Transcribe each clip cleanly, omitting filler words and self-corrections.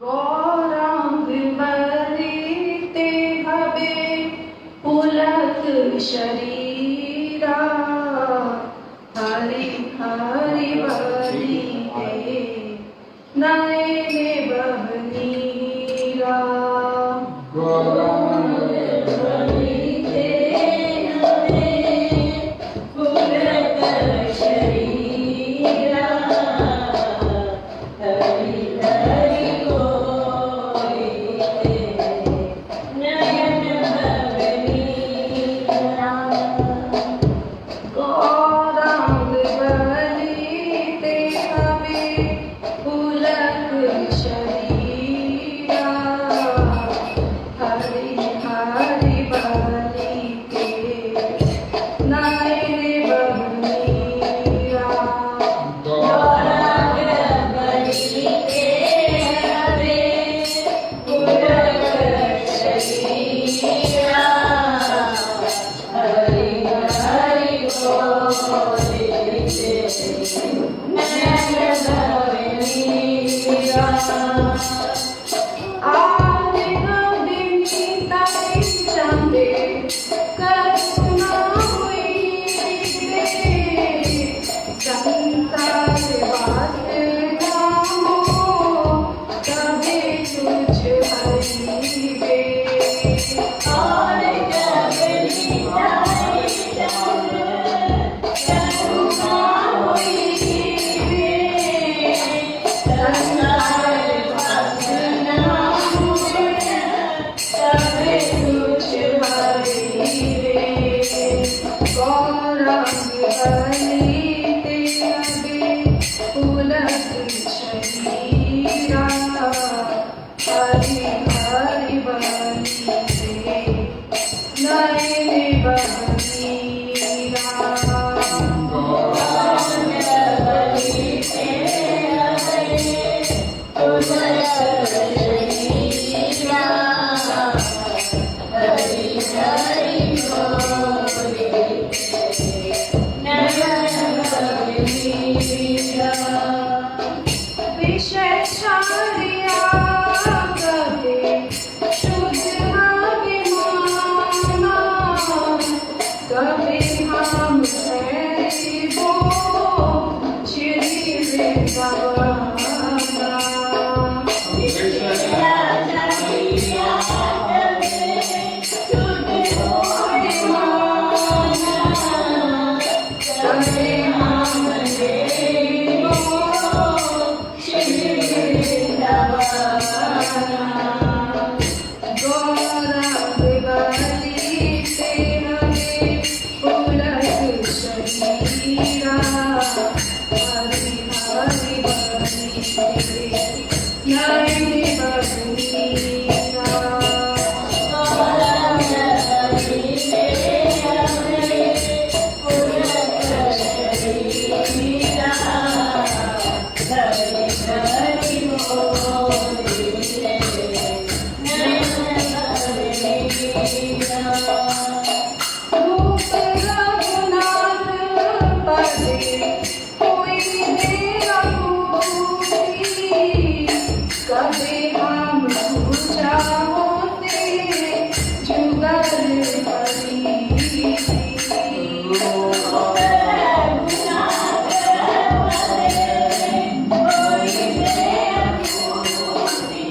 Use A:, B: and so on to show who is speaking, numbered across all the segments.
A: गौरांग बलिते भवे पुलक शरीरा हरि हरि बलिते नयने बहनीरा गौरांग बलिते भवे पुलक शरीरा हरि हरि बोलिते नयन बहनीरा गौरांग बलिते भवे पुलक शरीरा हरि हरि बलिते नयन बहनीरा गौरांग बलिते भवे पुलक शरीरा हरि हरि बोलिते नयन बहनीरा आदि गोविंदी ताई चंदे करुणा हुई रे संसार वास्ते नामो कभी तुझ हरि रे आदि गोविंदी ताई चंदे करुणा हुई रे संसार वास्ते नामो कभी तुझ हरि रे गौरांग बलिते भवे पुलक शरीरा हरि हरि बलिते नयन बहनीरा गौरांग बलिते भवे पुलक शरीरा हरि हरि बोलिते नयन बहनीरा विशेषारिया कहे शुद्ध अभिमाना कभी हम ठहरिबो श्री वृंदावना विशेषारिया कहे शुद्ध अभिमाना कभी हम ठहरिबो श्री वृंदावना गौरांग बलिते भवे पुलक शरीरा हरि हरि बलिते नयन बहनीरा गौरांग बलिते भवे पुलक शरीरा हरि हरि बोलिते नयन बहनीरा रूप रघुनाथ पदे कोई मेरा भूति कभी हम पूजा होते जुगल हरि रघुनाथ पदे कोई मेरा भूति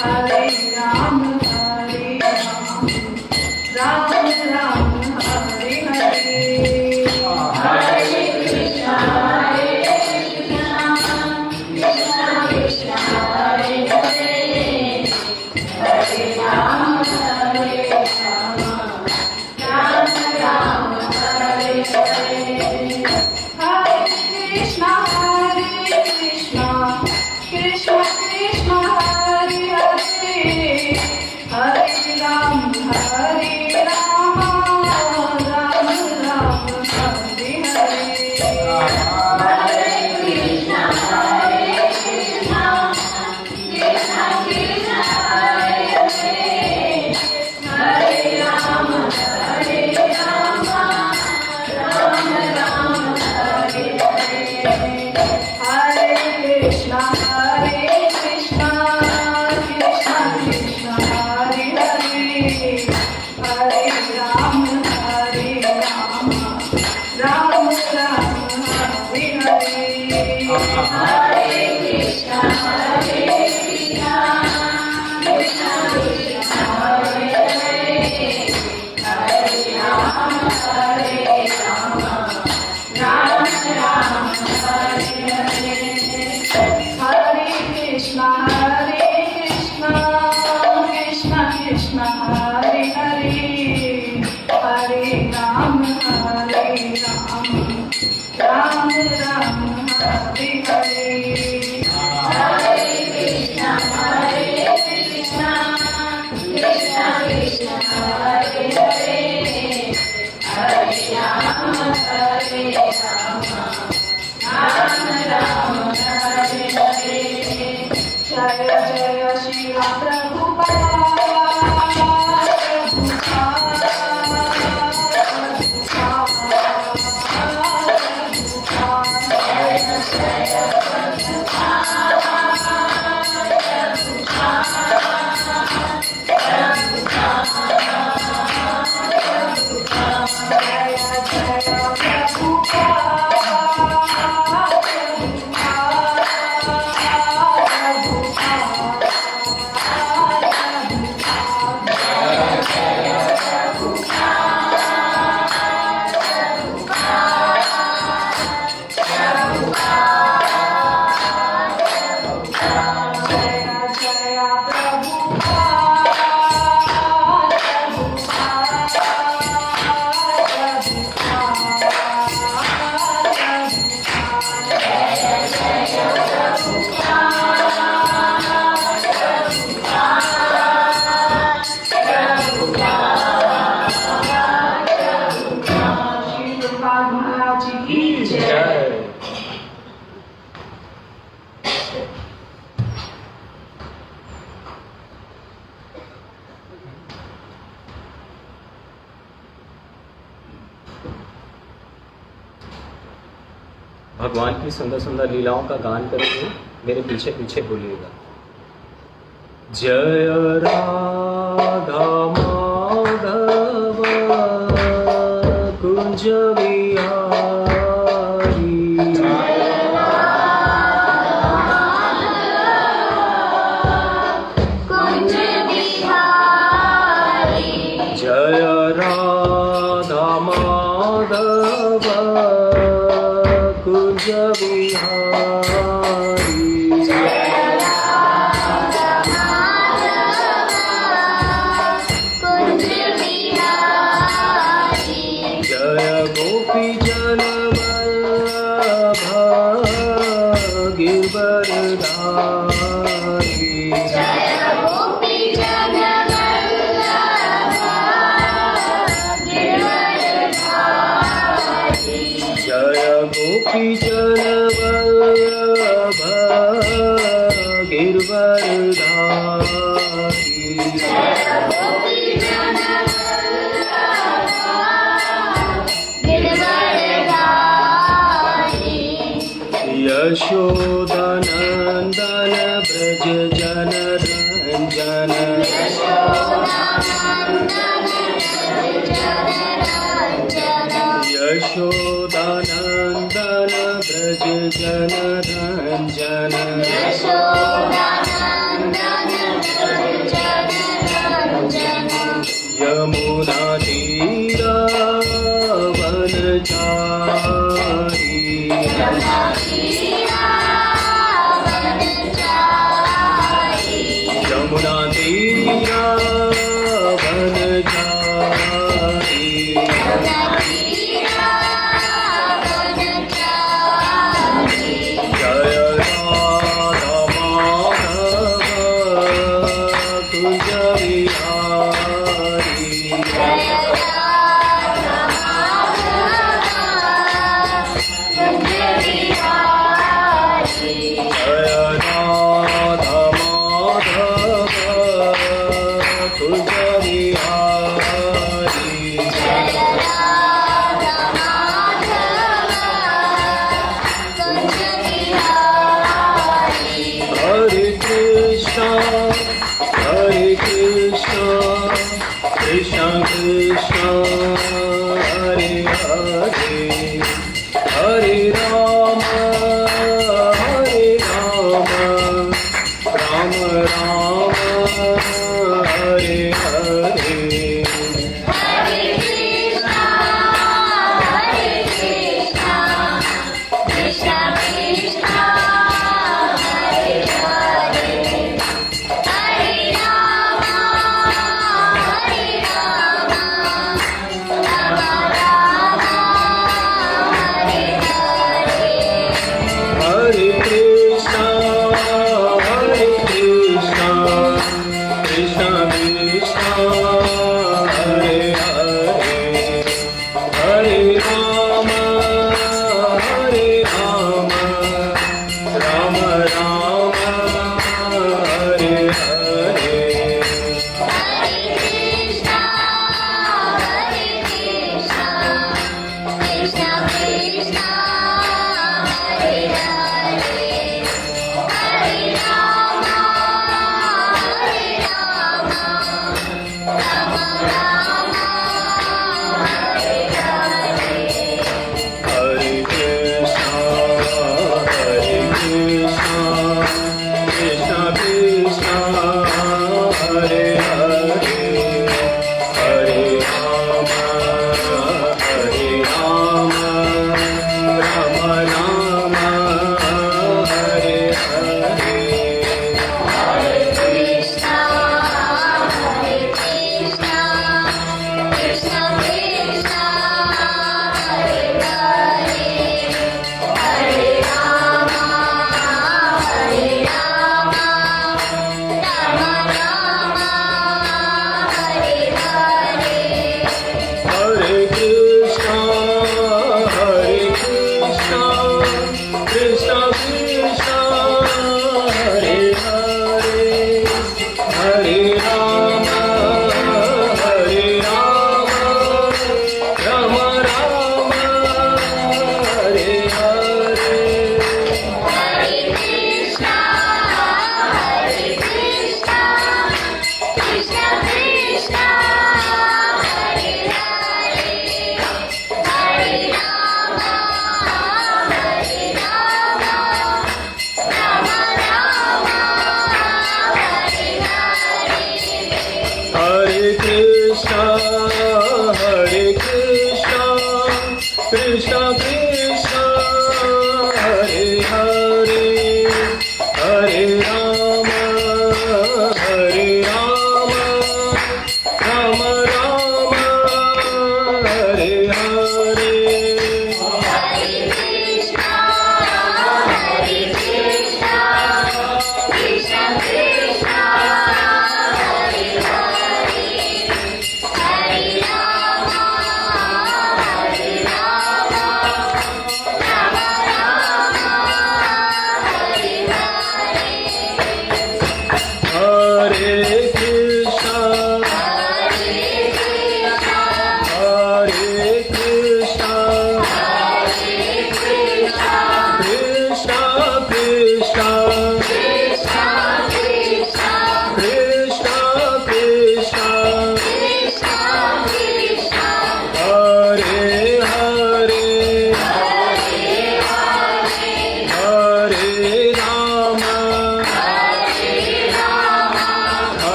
A: हरे राम राम राम हरे हरे। हरे कृष्णा कृष्णा कृष्णा हरे हरे, हरे राम राम राम हरे हरे। हरे कृष्णा कृष्णा कृष्णा हरे हरे, हरे राम राम राम हरे हरे। हरे कृष्णा कृष्णा कृष्णा हरे हरे, हरे राम राम राम हरे हरे। हरे कृष्णा कृष्णा कृष्णा हरे हरे, हरे राम राम राम हरे हरे। हरे कृष्णा कृष्णा कृष्णा हरे हरे, हरे राम राम राम हरे हरे। हरे कृष्णा कृष्णा कृष्णा हरे हरे, हरे राम राम राम हरे हरे। हरे कृष्णा कृष्णा कृष्णा हरे हरे, हरे राम राम हरे हरे। जय जय श्री प्रभुपाद
B: भगवान की सुंदर सुंदर लीलाओं का गान करेंगे, मेरे पीछे पीछे बोलिएगा। जय राधा माधव कुंज बिहारी,
A: कुंज बिहारी।
B: जय राधा माधव कुंज बिहारी,
A: कुंज बिहारी।
B: जय गोपी जन वल्लभ गिरवरधारी,
A: जय गोपी जन वल्लभ गिरवरधारी।
B: जय गोपी जन वल्लभ गिरवरधारी,
A: जय गोपी जन वल्लभ गिरवरधारी।
B: यशोदानंदन ब्रज जन रंजन, यशोदानंदन ब्रज जन रंजन,
A: यशोदानंदन
B: यमुना तीरा वनचारी यमुना तीरा वनचारी जय राधा माधव कुंज विहारी जय राधा माधव कुंज विहारी हरे Krishna Krishna Krishna Hare Hare Hare Ram Ram Ram Hare Hare Hare Krishna, Krishna Krishna, Hare Hare, Hare Rama, Rama Rama, Hare Hare. Hare Krishna, Krishna Krishna,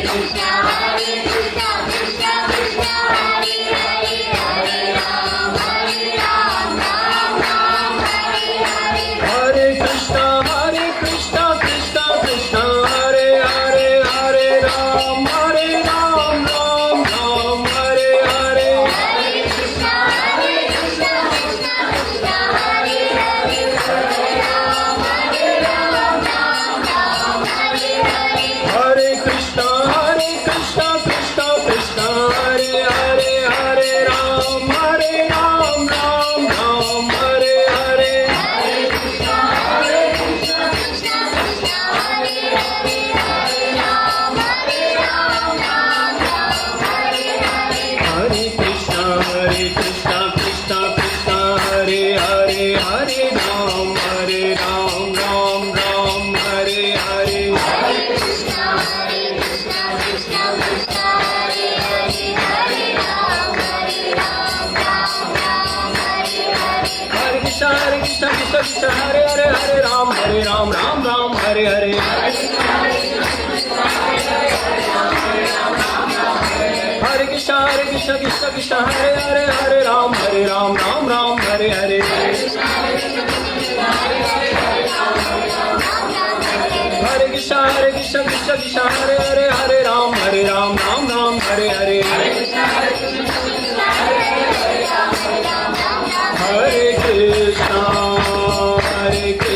A: Krishna Krishna Krishna Hare Hare Hare Ram Ram Ram Hare Hare
C: Hare Krishna Krishna Krishna Hare Hare Hare Ram Ram Ram Hare Hare
A: Hare Krishna Krishna Krishna Hare Hare Hare Ram Ram Ram Hare Hare
C: Hare Krishna Krishna Krishna Hare Hare Hare Ram Ram Hare Hare
A: Hare Krishna Krishna Krishna Hare Hare Hare Ram Ram Hare Hare
C: Hare Krishna Krishna Krishna Hare Hare Hare Ram Ram Hare Hare
A: Hare Krishna Krishna Krishna Hare Hare Hare Ram Ram Hare Hare
C: Hare Krishna Krishna Hare Hare Hare Ram Ram Hare Hare Hare Krishna Krishna Hare Hare Hare Ram Ram Hare Hare Hare Krishna Krishna Hare Hare Hare Ram Ram Hare Hare Hare Krishna Krishna Krishna Hare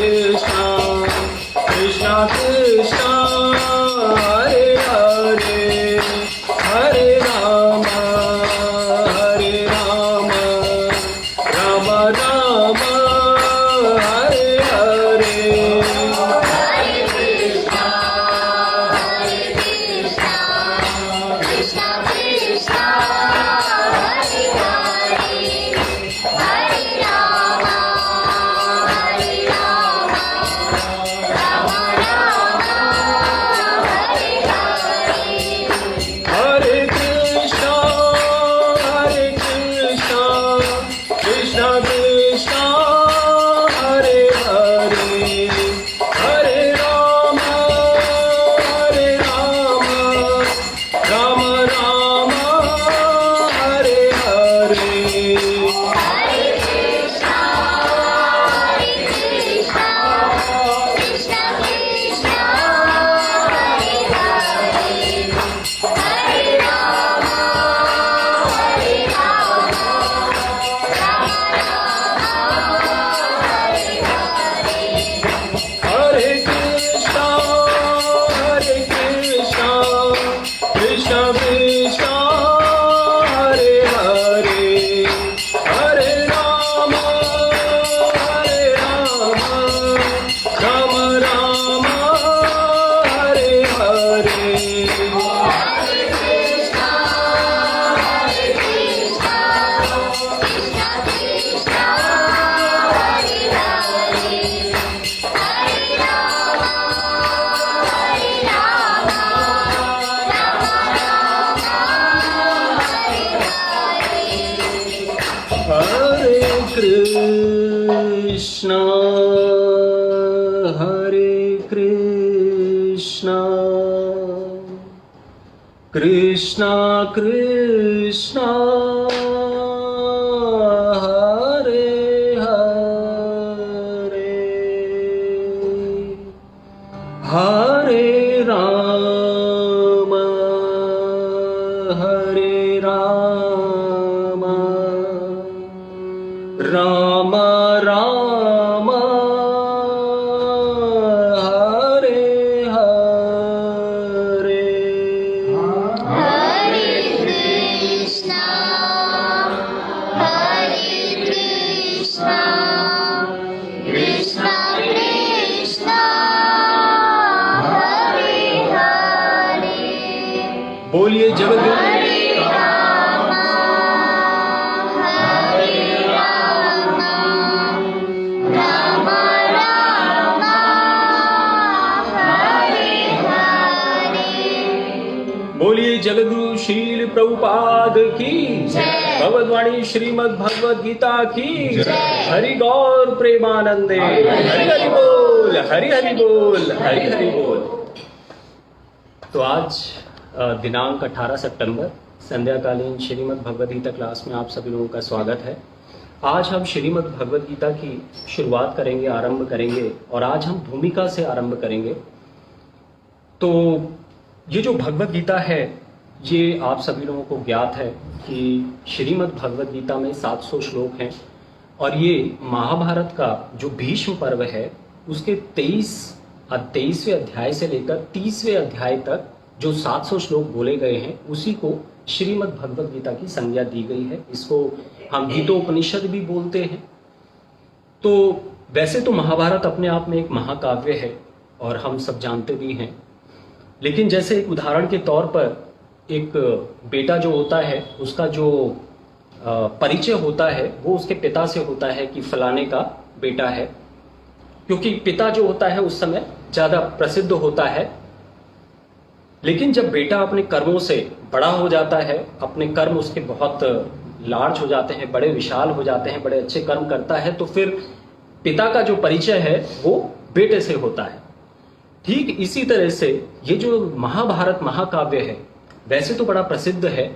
C: Hare Hare Rama Rama Rama Hare Hare
A: Hare Krishna Krishna Krishna Hare Hare Hare Rama Rama Rama Hare Hare
C: Hare Krishna Krishna Krishna Hare Hare Hare Rama Rama Rama Hare Hare
A: Hare Krishna Krishna Krishna Hare Hare Hare Rama
C: Hare Krishna Krishna Krishna Hare Hare Hare Rama Rama Rama Hare Hare
A: Hare Krishna Krishna Krishna Hare Hare Hare Rama
C: Hare Krishna Krishna Krishna Hare Hare Hare Rama Rama Rama Hare Hare
A: Hare Krishna Krishna Krishna Hare Hare
C: बोलिए जगत
A: Hare Rama Rama Rama Hare Hare
C: बोलिए जगद्गुरु श्रील प्रभुपाद की
A: जय।
C: भगवद्वाणी श्रीमद् भगवद गीता की
A: जय।
C: हरि गौर प्रेमानंदे हरि हरि बोल हरि हरि बोल हरि हरि बोल। तो आज
B: दिनांक 18 सितंबर संध्याकालीन श्रीमद् भगवद गीता क्लास में आप सभी लोगों का स्वागत है। आज हम श्रीमद् भगवद गीता की शुरुआत करेंगे, आरंभ करेंगे और आज हम भूमिका से आरंभ करेंगे। तो ये जो भगवद गीता है ये आप सभी लोगों को ज्ञात है कि श्रीमद् भगवद गीता में 700 श्लोक हैं और ये महाभारत का जो भीष्म पर्व है उसके 23वें अध्याय से लेकर 30वें अध्याय तक जो 700 श्लोक बोले गए हैं उसी को श्रीमद् भगवद गीता की संज्ञा दी गई है। इसको हम गीतोपनिषद भी बोलते हैं। तो वैसे तो महाभारत अपने आप में एक महाकाव्य है और हम सब जानते भी हैं, लेकिन जैसे एक उदाहरण के तौर पर एक बेटा जो होता है उसका जो परिचय होता है वो उसके पिता से होता है कि फलाने का बेटा है, क्योंकि पिता जो होता है उस समय ज्यादा प्रसिद्ध होता है। लेकिन जब बेटा अपने कर्मों से बड़ा हो जाता है, अपने कर्म उसके बहुत लार्ज हो जाते हैं, बड़े विशाल हो जाते हैं, बड़े अच्छे कर्म करता है, तो फिर पिता का जो परिचय है वो बेटे से होता है। ठीक इसी तरह से ये जो महाभारत महाकाव्य है वैसे तो बड़ा प्रसिद्ध है,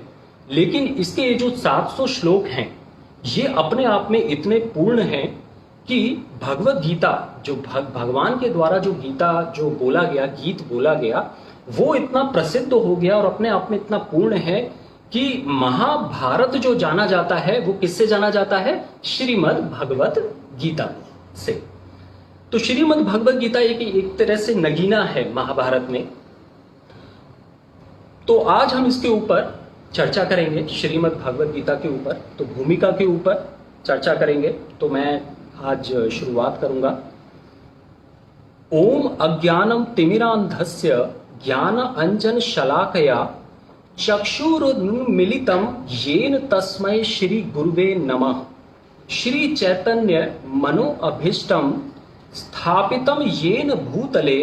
B: लेकिन इसके ये जो 700 श्लोक हैं ये अपने आप में इतने पूर्ण हैं कि भगवद गीता जो भगवान के द्वारा जो गीता जो बोला गया, गीत बोला गया, वो इतना प्रसिद्ध हो गया और अपने आप में इतना पूर्ण है कि महाभारत जो जाना जाता है वो किससे जाना जाता है? श्रीमद् भगवद गीता से। तो श्रीमद् भगवद गीता एक तरह से नगीना है महाभारत में। तो आज हम इसके ऊपर चर्चा करेंगे, श्रीमद् भगवद गीता के ऊपर, तो भूमिका के ऊपर चर्चा करेंगे। तो मैं आज शुरुआत करूंगा। ओम अज्ञानम तिमिरांधस्य ज्ञान अंजन शलाकया चक्षुरुन्मीलितं येन तस्मै श्री गुरुवे नमः। श्री चैतन्य मनो अभीष्टं स्थापितं येन भूतले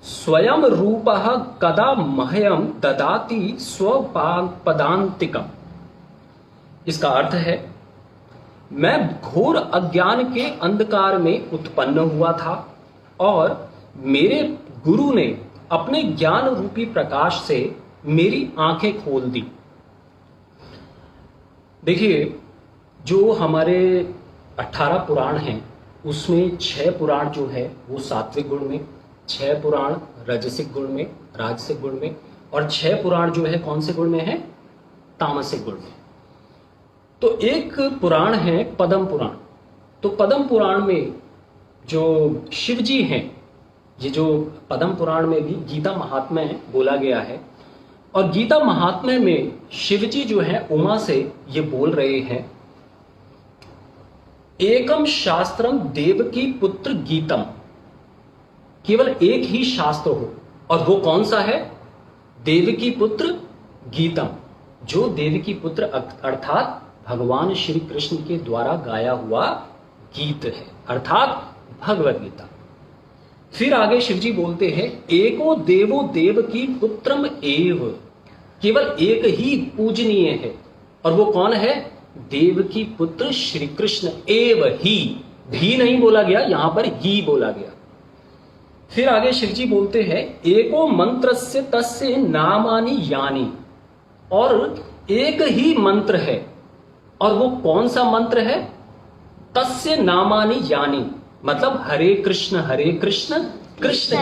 B: स्वयं रूपः कदा मह्यं ददाति स्वपदान्तिकम्। इसका अर्थ है, मैं घोर अज्ञान के अंधकार में उत्पन्न हुआ था और मेरे गुरु ने अपने ज्ञान रूपी प्रकाश से मेरी आंखें खोल दी। देखिए, जो हमारे 18 पुराण हैं उसमें 6 पुराण जो है वो सात्विक गुण में, 6 पुराण रजसिक गुण में, राजसिक गुण में, और 6 पुराण जो है कौन से गुण में है? तामसिक गुण में। तो एक पुराण है पद्म पुराण। तो पद्म पुराण में जो शिव जी हैं, ये जो पद्म पुराण में भी गीता महात्म्य बोला गया है, और गीता महात्म्य में शिव जी जो है उमा से ये बोल रहे हैं, एकम शास्त्रम देवकी पुत्र गीतम। केवल एक ही शास्त्र हो, और वो कौन सा है? देवकी पुत्र गीतम, जो देवकी पुत्र अर्थात भगवान श्री कृष्ण के द्वारा गाया हुआ गीत है, अर्थात भगवद गीता। फिर आगे शिवजी बोलते हैं, एको देवो देवकी पुत्रम एव। केवल एक ही पूजनीय है, और वो कौन है? देवकी पुत्र श्री कृष्ण एव ही। भी नहीं बोला गया, यहां पर ही बोला गया। फिर आगे शिवजी बोलते हैं, एको मंत्रस्य तस्य नामानि यानी। और एक ही मंत्र है, और वो कौन सा मंत्र है? तस्य नामानि यानी, मतलब हरे कृष्ण कृष्ण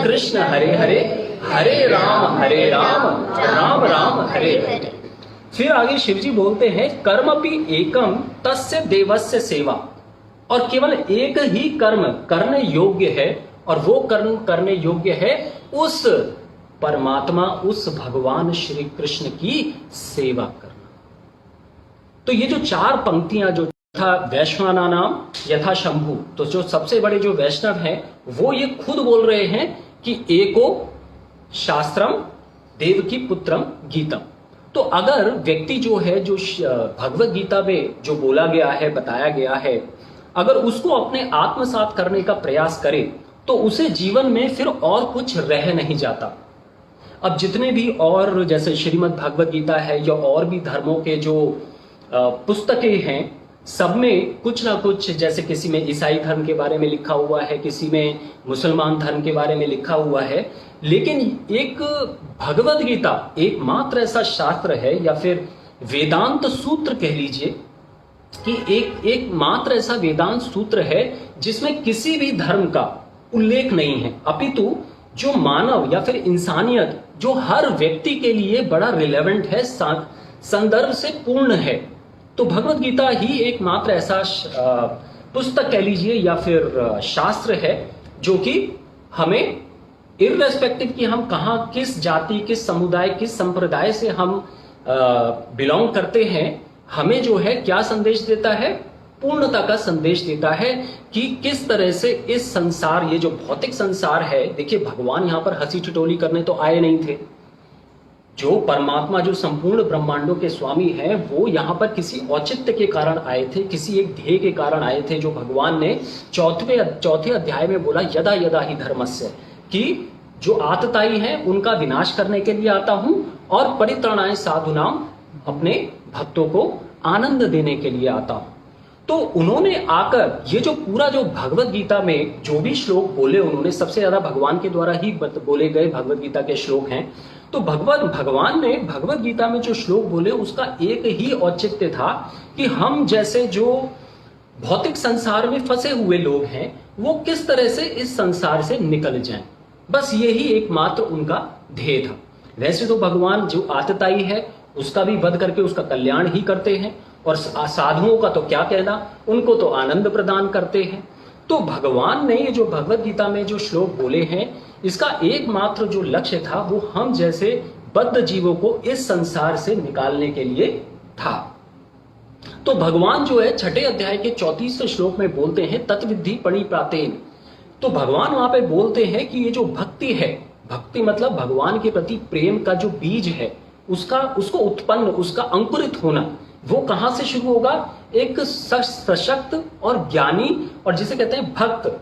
B: कृष्ण हरे हरे, हरे राम राम राम हरे हरे। फिर आगे शिवजी बोलते हैं, कर्मपि एकम तस्य देवस्य सेवा। और केवल एक ही कर्म करने योग्य है, और वो कर्म करने योग्य है उस परमात्मा, उस भगवान श्री कृष्ण की सेवा करना। तो ये जो 4 पंक्तियां जो यथा वैश्वाना नाम यथा शंभु, तो जो सबसे बड़े जो वैष्णव हैं वो ये खुद बोल रहे हैं कि एको शास्त्रम देवकी पुत्रम गीतम। तो अगर व्यक्ति जो है, जो भगवद गीता में जो बोला गया है, बताया गया है, अगर उसको अपने आत्मसात करने का प्रयास करे तो उसे जीवन में फिर और कुछ रह नहीं जाता। अब जितने भी और जैसे श्रीमद् भगवद गीता है या और भी धर्मों के जो पुस्तकें हैं, सब में कुछ ना कुछ, जैसे किसी में ईसाई धर्म के बारे में लिखा हुआ है, किसी में मुसलमान धर्म के बारे में लिखा हुआ है, लेकिन एक भगवद गीता एकमात्र ऐसा शास्त्र है या फिर वेदांत सूत्र कह लीजिए कि एक मात्र ऐसा वेदांत सूत्र है जिसमें किसी भी धर्म का उल्लेख नहीं है, अपितु जो मानव या फिर इंसानियत, जो हर व्यक्ति के लिए बड़ा रिलेवेंट है, संदर्भ से पूर्ण है। तो भगवद गीता ही एकमात्र ऐसा पुस्तक कह लीजिए या फिर शास्त्र है जो कि हमें इररेस्पेक्टिव कि हम कहाँ, किस जाति, किस समुदाय, किस संप्रदाय से हम बिलोंग करते हैं, हमें जो है क्या संदेश देता है, पूर्णता का संदेश देता है कि किस तरह से इस संसार, ये जो भौतिक संसार है, देखिए भगवान यहाँ पर हंसी ठिठोली करने तो आए नहीं थे। जो परमात्मा, जो संपूर्ण ब्रह्मांडों के स्वामी हैं, वो यहाँ पर किसी औचित्य के कारण आए थे, किसी एक ध्येय के कारण आए थे, जो भगवान ने चौथे अध्याय में बोला, यदा यदा ही धर्मस्य, कि जो आतताई हैं उनका विनाश करने के लिए आता हूं और परित्राणाय साधुनाम, अपने भक्तों को आनंद देने के लिए आता हूं। तो उन्होंने आकर ये जो पूरा जो भगवद गीता में जो भी श्लोक बोले, उन्होंने सबसे ज्यादा भगवान के द्वारा ही बोले गए भगवद गीता के श्लोक हैं। तो भगवान ने भगवद गीता में जो श्लोक बोले उसका एक ही औचित्य था कि हम जैसे जो भौतिक संसार में फंसे हुए लोग हैं वो किस तरह से इस संसार से निकल जाएं। बस यही एकमात्र उनका ध्येय था। वैसे तो भगवान जो आतताई है उसका भी वध करके उसका कल्याण ही करते हैं, और साधुओं का तो क्या कहना, उनको तो आनंद प्रदान करते हैं। तो भगवान ने ये जो भगवद गीता में जो श्लोक बोले हैं, इसका एकमात्र जो लक्ष्य था वो हम जैसे बद्ध जीवों को इस संसार से निकालने के लिए था। तो भगवान जो है छठे अध्याय के 34वें श्लोक में बोलते हैं, तत्विद्धि पणिप्रातेन। तो भगवान वहां पे बोलते हैं कि ये जो भक्ति है, भक्ति मतलब भगवान के प्रति प्रेम का जो बीज है, उसको उत्पन्न, उसका अंकुरित होना, वो कहां से शुरू होगा? एक सशक्त और ज्ञानी, और जिसे कहते हैं भक्त,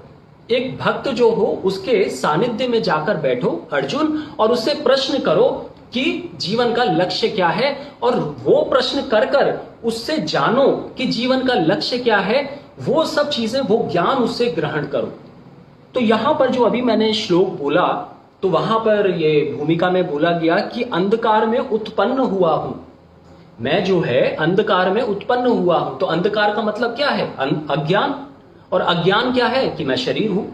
B: एक भक्त जो हो उसके सानिध्य में जाकर बैठो अर्जुन, और उससे प्रश्न करो कि जीवन का लक्ष्य क्या है, और वो प्रश्न कर कर उससे जानो कि जीवन का लक्ष्य क्या है। वो सब चीजें, वो ज्ञान उससे ग्रहण करो। तो यहां पर जो अभी मैंने श्लोक बोला, तो वहां पर ये भूमिका में बोला गया कि अंधकार में उत्पन्न हुआ हूं मैं, जो है अंधकार में उत्पन्न हुआ हूं। तो अंधकार का मतलब क्या है? अज्ञान। और अज्ञान क्या है? कि मैं शरीर हूं।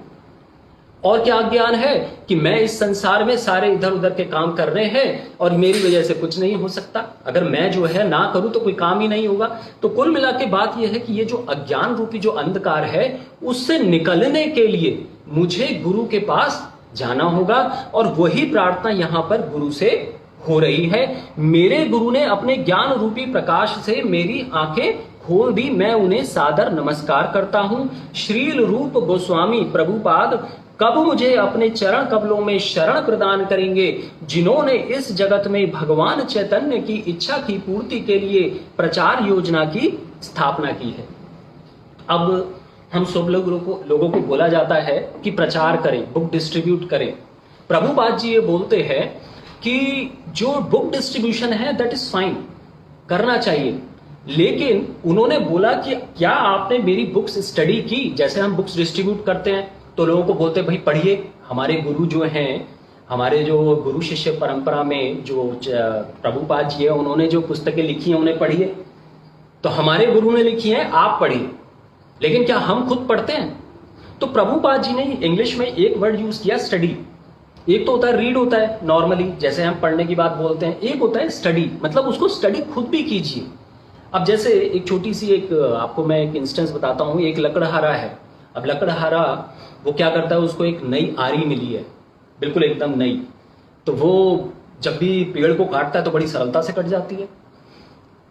B: और क्या अज्ञान है? कि मैं इस संसार में सारे इधर उधर के काम कर रहे हैं और मेरी वजह से कुछ नहीं हो सकता। अगर मैं जो है ना करूं तो कोई काम ही नहीं होगा। तो कुल मिला के बात यह है कि ये जो अज्ञान रूपी जो अंधकार है, उससे निकलने के लिए मुझे गुरु के पास जाना होगा, और वही प्रार्थना यहां पर गुरु से हो रही है। मेरे गुरु ने अपने ज्ञान रूपी प्रकाश से मेरी आंखें खोल दी, मैं उन्हें सादर नमस्कार करता हूं। श्रील रूप गोस्वामी प्रभुपाद कब मुझे अपने चरण कमलों में शरण प्रदान करेंगे, जिन्होंने इस जगत में भगवान चैतन्य की इच्छा की पूर्ति के लिए प्रचार योजना की स्थापना की है। अब हम सब लोगों को बोला जाता है कि प्रचार करें, बुक डिस्ट्रीब्यूट करें। प्रभुपाद जी ये बोलते हैं कि जो बुक डिस्ट्रीब्यूशन है दैट इज फाइन, करना चाहिए, लेकिन उन्होंने बोला कि क्या आपने मेरी बुक्स स्टडी की? जैसे हम बुक्स डिस्ट्रीब्यूट करते हैं तो लोगों को बोलते हैं भाई पढ़िए। हमारे गुरु जो हैं, हमारे जो गुरु शिष्य परंपरा में जो प्रभुपाद जी है, उन्होंने जो पुस्तकें लिखी हैं उन्हें पढ़िए। तो हमारे गुरु ने लिखी है, आप पढ़िए, लेकिन क्या हम खुद पढ़ते हैं? तो प्रभुपाद जी ने इंग्लिश में एक वर्ड यूज किया, स्टडी। एक तो होता है रीड, होता है नॉर्मली जैसे हम पढ़ने की बात बोलते हैं, एक होता है स्टडी, मतलब उसको स्टडी खुद भी कीजिए। अब जैसे एक छोटी सी आपको मैं एक इंस्टेंस बताता हूं। एक लकड़हारा है। अब लकड़हारा वो क्या करता है, उसको एक नई आरी मिली है, बिल्कुल एकदम नई। तो वो जब भी पेड़ को काटता है तो बड़ी सरलता से कट जाती है।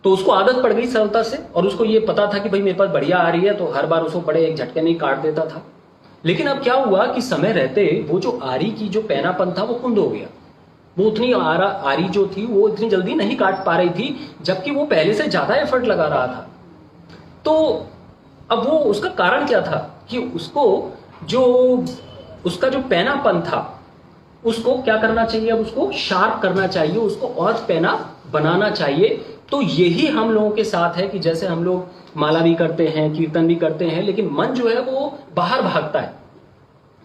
B: तो उसको आदत पड़ गई सरलता से, और उसको ये पता था कि भाई मेरे पास बढ़िया आ रही है, तो हर बार उसको बड़े एक झटके नहीं काट देता था। लेकिन अब क्या हुआ कि समय रहते वो जो आरी की जो पैनापन था वो कुंद हो गया। वो उतनी आरी जो थी वो इतनी जल्दी नहीं काट पा रही थी, जबकि वो पहले से ज्यादा एफर्ट लगा रहा था। तो अब वो उसका कारण क्या था कि उसको जो उसका जो पैनापन था उसको क्या करना चाहिए, अब उसको शार्प करना चाहिए, उसको और पैना बनाना चाहिए। तो यही हम लोगों के साथ है कि जैसे हम लोग माला भी करते हैं, कीर्तन भी करते हैं, लेकिन मन जो है वो बाहर भागता है।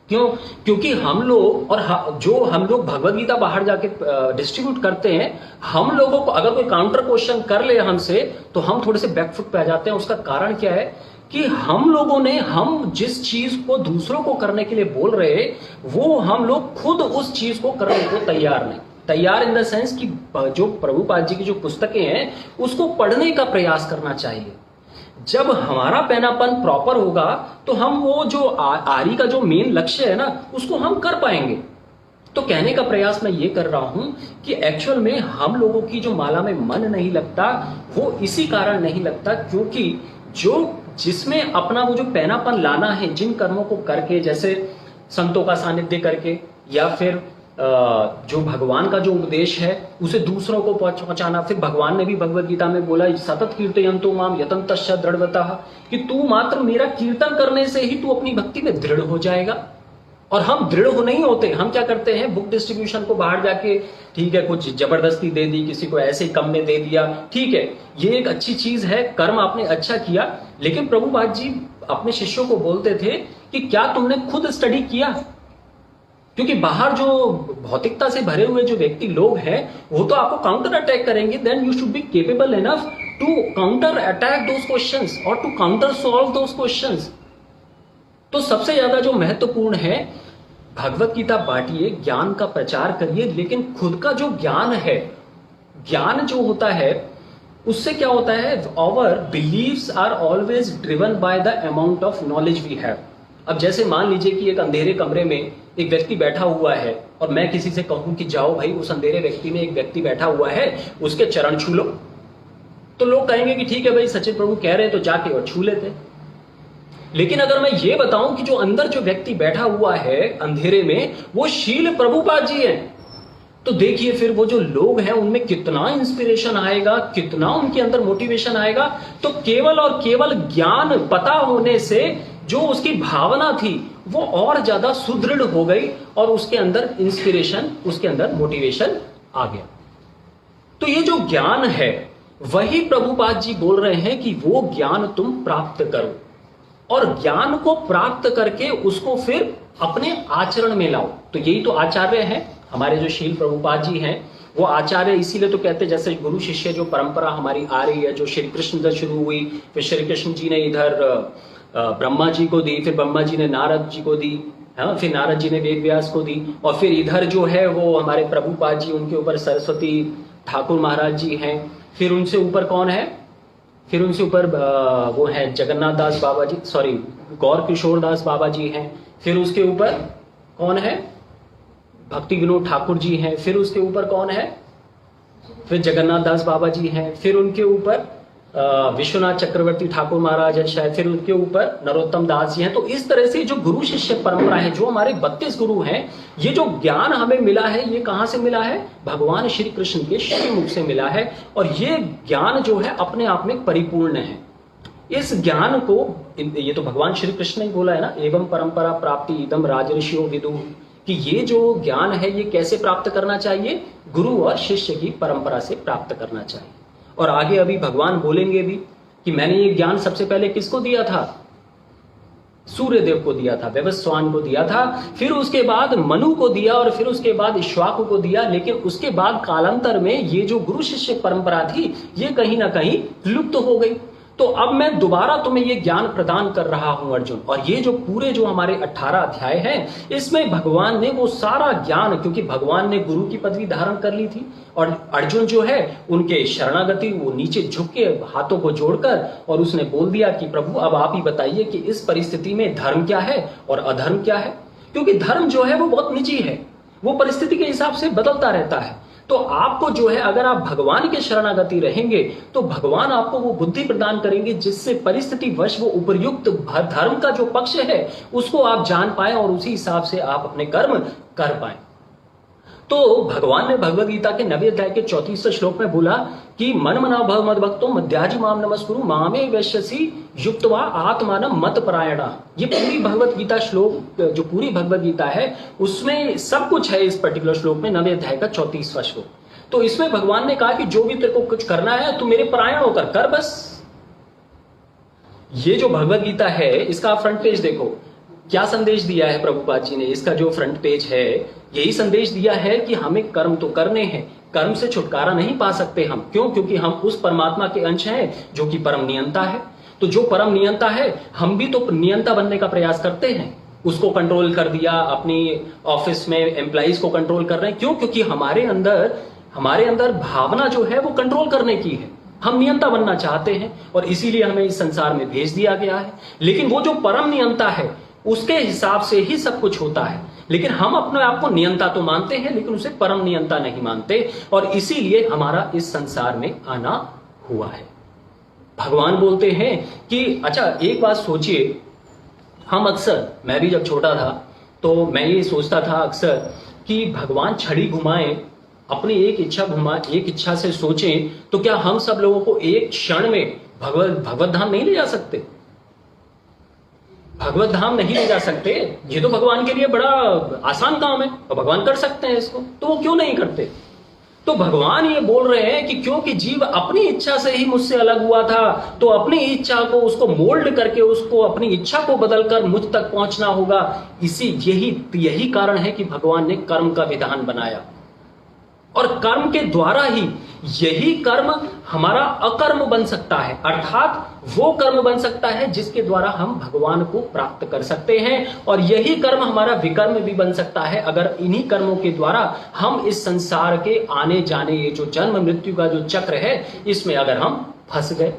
B: क्यों? क्योंकि हम लोग और जो हम लोग भगवत गीता बाहर जाके डिस्ट्रीब्यूट करते हैं, हम लोगों को अगर कोई काउंटर क्वेश्चन कर ले हमसे तो हम थोड़े से बैकफुट पे आ जाते हैं। उसका कारण क्या है कि हम लोगों ने, हम जिस चीज को दूसरों को करने के लिए बोल रहे, वो हम लोग खुद उस चीज को करने को तैयार नहीं। तैयार इन द सेंस कि जो प्रभुपाद जी की जो पुस्तकें हैं उसको पढ़ने का प्रयास करना चाहिए। जब हमारा पैनापन प्रॉपर होगा तो हम वो जो आरी का जो मेन लक्ष्य है ना, उसको हम कर पाएंगे। तो कहने का प्रयास मैं ये कर रहा हूं कि एक्चुअल में हम लोगों की जो माला में मन नहीं लगता, वो इसी कारण नहीं लगता क्योंकि जो जिसमें अपना वो जो पैनापन लाना है, जिन कर्मों को करके, जैसे संतों का सानिध्य करके, या फिर जो भगवान का जो उपदेश है उसे दूसरों को पहुंचाना। फिर भगवान ने भी भगवत गीता में बोला, सतत कीर्तयन्तो माम यतन्तश्च दृढ़वतः, कि तू मात्र मेरा कीर्तन करने से ही तू अपनी भक्ति में दृढ़ हो जाएगा। और हम दृढ़ हो नहीं होते, हम क्या करते हैं, बुक डिस्ट्रीब्यूशन को बाहर जाके ठीक है कुछ जबरदस्ती दे दी, किसी को ऐसे ही कम में दे दिया, ठीक है ये एक अच्छी चीज है, कर्म आपने अच्छा किया। लेकिन प्रभुपाद जी अपने शिष्यों को बोलते थे कि क्या तुमने खुद स्टडी किया? क्योंकि बाहर जो भौतिकता से भरे हुए जो व्यक्ति लोग हैं वो तो आपको काउंटर अटैक करेंगे। Then you should be capable enough to counter attack those questions और to counter solve those questions. तो सबसे ज्यादा जो महत्वपूर्ण है, भगवत गीता बांटिए, ज्ञान का प्रचार करिए, लेकिन खुद का जो ज्ञान है, ज्ञान जो होता है उससे क्या होता है, our beliefs are always driven by the amount of knowledge we have. अब जैसे मान लीजिए कि एक अंधेरे कमरे में एक व्यक्ति बैठा हुआ है और मैं किसी से कहूं कि जाओ भाई उस अंधेरे व्यक्ति में एक व्यक्ति बैठा हुआ है, उसके चरण छू लो, तो लोग कहेंगे कि ठीक है भाई सचिन प्रभु कह रहे हैं तो जाके और छू लेते। लेकिन अगर मैं ये बताऊं कि जो अंदर जो व्यक्ति बैठा हुआ है अंधेरे में वो शील प्रभुपाद जी है, तो देखिए फिर वो जो लोग हैं उनमें कितना इंस्पिरेशन आएगा, कितना उनके अंदर मोटिवेशन आएगा। तो केवल और केवल ज्ञान पता होने से जो उसकी भावना थी वो और ज्यादा सुदृढ़ हो गई और उसके अंदर इंस्पिरेशन, उसके अंदर मोटिवेशन आ गया। तो ये जो ज्ञान है वही प्रभुपाद जी बोल रहे हैं कि वो ज्ञान तुम प्राप्त करो और ज्ञान को प्राप्त करके उसको फिर अपने आचरण में लाओ। तो यही तो आचार्य हैं, हमारे जो शील प्रभुपाद जी हैं वो आचार्य इसीलिए तो कहते हैं, जैसे गुरु शिष्य जो परंपरा हमारी आ रही है, जो श्री कृष्ण से शुरू हुई, फिर श्री कृष्ण जी ने इधर ब्रह्मा जी को दी, फिर ब्रह्मा जी ने नारद जी को दी, हाँ, फिर नारद जी ने वेद व्यास को दी, और फिर इधर जो है वो हमारे प्रभुपाद जी, उनके ऊपर सरस्वती ठाकुर महाराज जी हैं, फिर उनसे ऊपर कौन है, फिर उनसे ऊपर वो है जगन्नाथ दास बाबा जी, सॉरी गौर किशोर दास बाबा जी हैं, फिर उसके ऊपर कौन है, भक्ति विनोद ठाकुर जी हैं, फिर उसके ऊपर कौन है, फिर जगन्नाथ दास बाबा जी हैं, फिर उनके ऊपर विश्वनाथ चक्रवर्ती ठाकुर महाराज है शायद, फिर उनके ऊपर नरोत्तम दास जी हैं। तो इस तरह से जो गुरु शिष्य परंपरा है, जो हमारे 32 गुरु हैं, ये जो ज्ञान हमें मिला है ये कहां से मिला है, भगवान श्री कृष्ण के श्रीमुख से मिला है। और ये ज्ञान जो है अपने आप में परिपूर्ण है। इस ज्ञान को, ये तो भगवान श्री कृष्ण ने बोला है ना, एवं परंपरा प्राप्ति इदम राजऋषियों विदुः, कि ये जो ज्ञान है ये कैसे प्राप्त करना चाहिए, गुरु और शिष्य की परंपरा से प्राप्त करना चाहिए। और आगे अभी भगवान बोलेंगे भी कि मैंने ये ज्ञान सबसे पहले किसको दिया था, सूर्यदेव को दिया था, वैवस्वान को दिया था, फिर उसके बाद मनु को दिया और फिर उसके बाद इक्ष्वाकु को दिया। लेकिन उसके बाद कालांतर में ये जो गुरु शिष्य परंपरा थी ये कहीं ना कहीं लुप्त हो गई। तो अब मैं दोबारा तुम्हें ये ज्ञान प्रदान कर रहा हूं अर्जुन। और ये जो पूरे जो हमारे 18 अध्याय हैं इसमें भगवान ने वो सारा ज्ञान, क्योंकि भगवान ने गुरु की पदवी धारण कर ली थी और अर्जुन जो है उनके शरणागति, वो नीचे झुक के हाथों को जोड़कर और उसने बोल दिया कि प्रभु अब आप ही बताइए कि इस परिस्थिति में धर्म क्या है और अधर्म क्या है। क्योंकि धर्म जो है वो बहुत निजी है, वो परिस्थिति के हिसाब से बदलता रहता है। तो आपको जो है, अगर आप भगवान के शरणागति रहेंगे तो भगवान आपको वो बुद्धि प्रदान करेंगे जिससे परिस्थिति वश वो उपयुक्त धर्म का जो पक्ष है उसको आप जान पाए और उसी हिसाब से आप अपने कर्म कर पाए। तो भगवान ने भगवद गीता के 9वें अध्याय के 34वें श्लोक में बोला कि मन मना भव मद भक्तो मध्याजी माम नमस्कुरु मामे वैश्यसी युक्तवा आत्मानम मत परायणा। ये पूरी भगवद गीता श्लोक, जो पूरी भगवद गीता है उसमें सब कुछ है। इस पर्टिकुलर श्लोक में 9वें अध्याय का 34वां श्लोक। तो इसमें भगवान ने कहा कि जो भी तेरे को कुछ करना है तू मेरे परायण होकर कर बस। ये जो भगवद गीता है इसका फ्रंट पेज देखो, क्या संदेश दिया है प्रभुपाद जी ने। इसका जो फ्रंट पेज है यही संदेश दिया है कि हमें कर्म तो करने हैं, कर्म से छुटकारा नहीं पा सकते हम। क्यों? क्योंकि हम उस परमात्मा के अंश हैं जो कि परम नियंता है। तो जो परम नियंता है हम भी तो नियंता बनने का प्रयास करते हैं। उसको कंट्रोल कर दिया, अपनी ऑफिस में एम्प्लॉइज को कंट्रोल कर रहे हैं। क्यों? क्योंकि हमारे अंदर भावना जो है वो कंट्रोल करने की है। हम नियंता बनना चाहते हैं और इसीलिए हमें इस संसार में भेज दिया गया है। लेकिन वो जो परम नियंता है उसके हिसाब से ही सब कुछ होता है। लेकिन हम अपने आप को नियंता तो मानते हैं लेकिन उसे परम नियंता नहीं मानते, और इसीलिए हमारा इस संसार में आना हुआ है। भगवान बोलते हैं कि अच्छा एक बात सोचिए, हम अक्सर, मैं भी जब छोटा था तो मैं ये सोचता था अक्सर कि भगवान छड़ी घुमाएं, अपनी एक इच्छा से सोचें तो क्या हम सब लोगों को एक क्षण में भगवत धाम नहीं ले जा सकते? भगवत धाम नहीं ले जा सकते? ये तो भगवान के लिए बड़ा आसान काम है और भगवान कर सकते हैं इसको, तो वो क्यों नहीं करते? तो भगवान ये बोल रहे हैं कि क्योंकि जीव अपनी इच्छा से ही मुझसे अलग हुआ था, तो अपनी इच्छा को उसको मोल्ड करके, उसको अपनी इच्छा को बदलकर मुझ तक पहुंचना होगा। यही कारण है कि भगवान ने कर्म का विधान बनाया, और कर्म के द्वारा ही यही कर्म हमारा अकर्म बन सकता है, अर्थात वो कर्म बन सकता है जिसके द्वारा हम भगवान को प्राप्त कर सकते हैं। और यही कर्म हमारा विकर्म भी बन सकता है अगर इन्हीं कर्मों के द्वारा हम इस संसार के आने जाने, ये जो जन्म मृत्यु का जो चक्र है इसमें अगर हम फंस गए।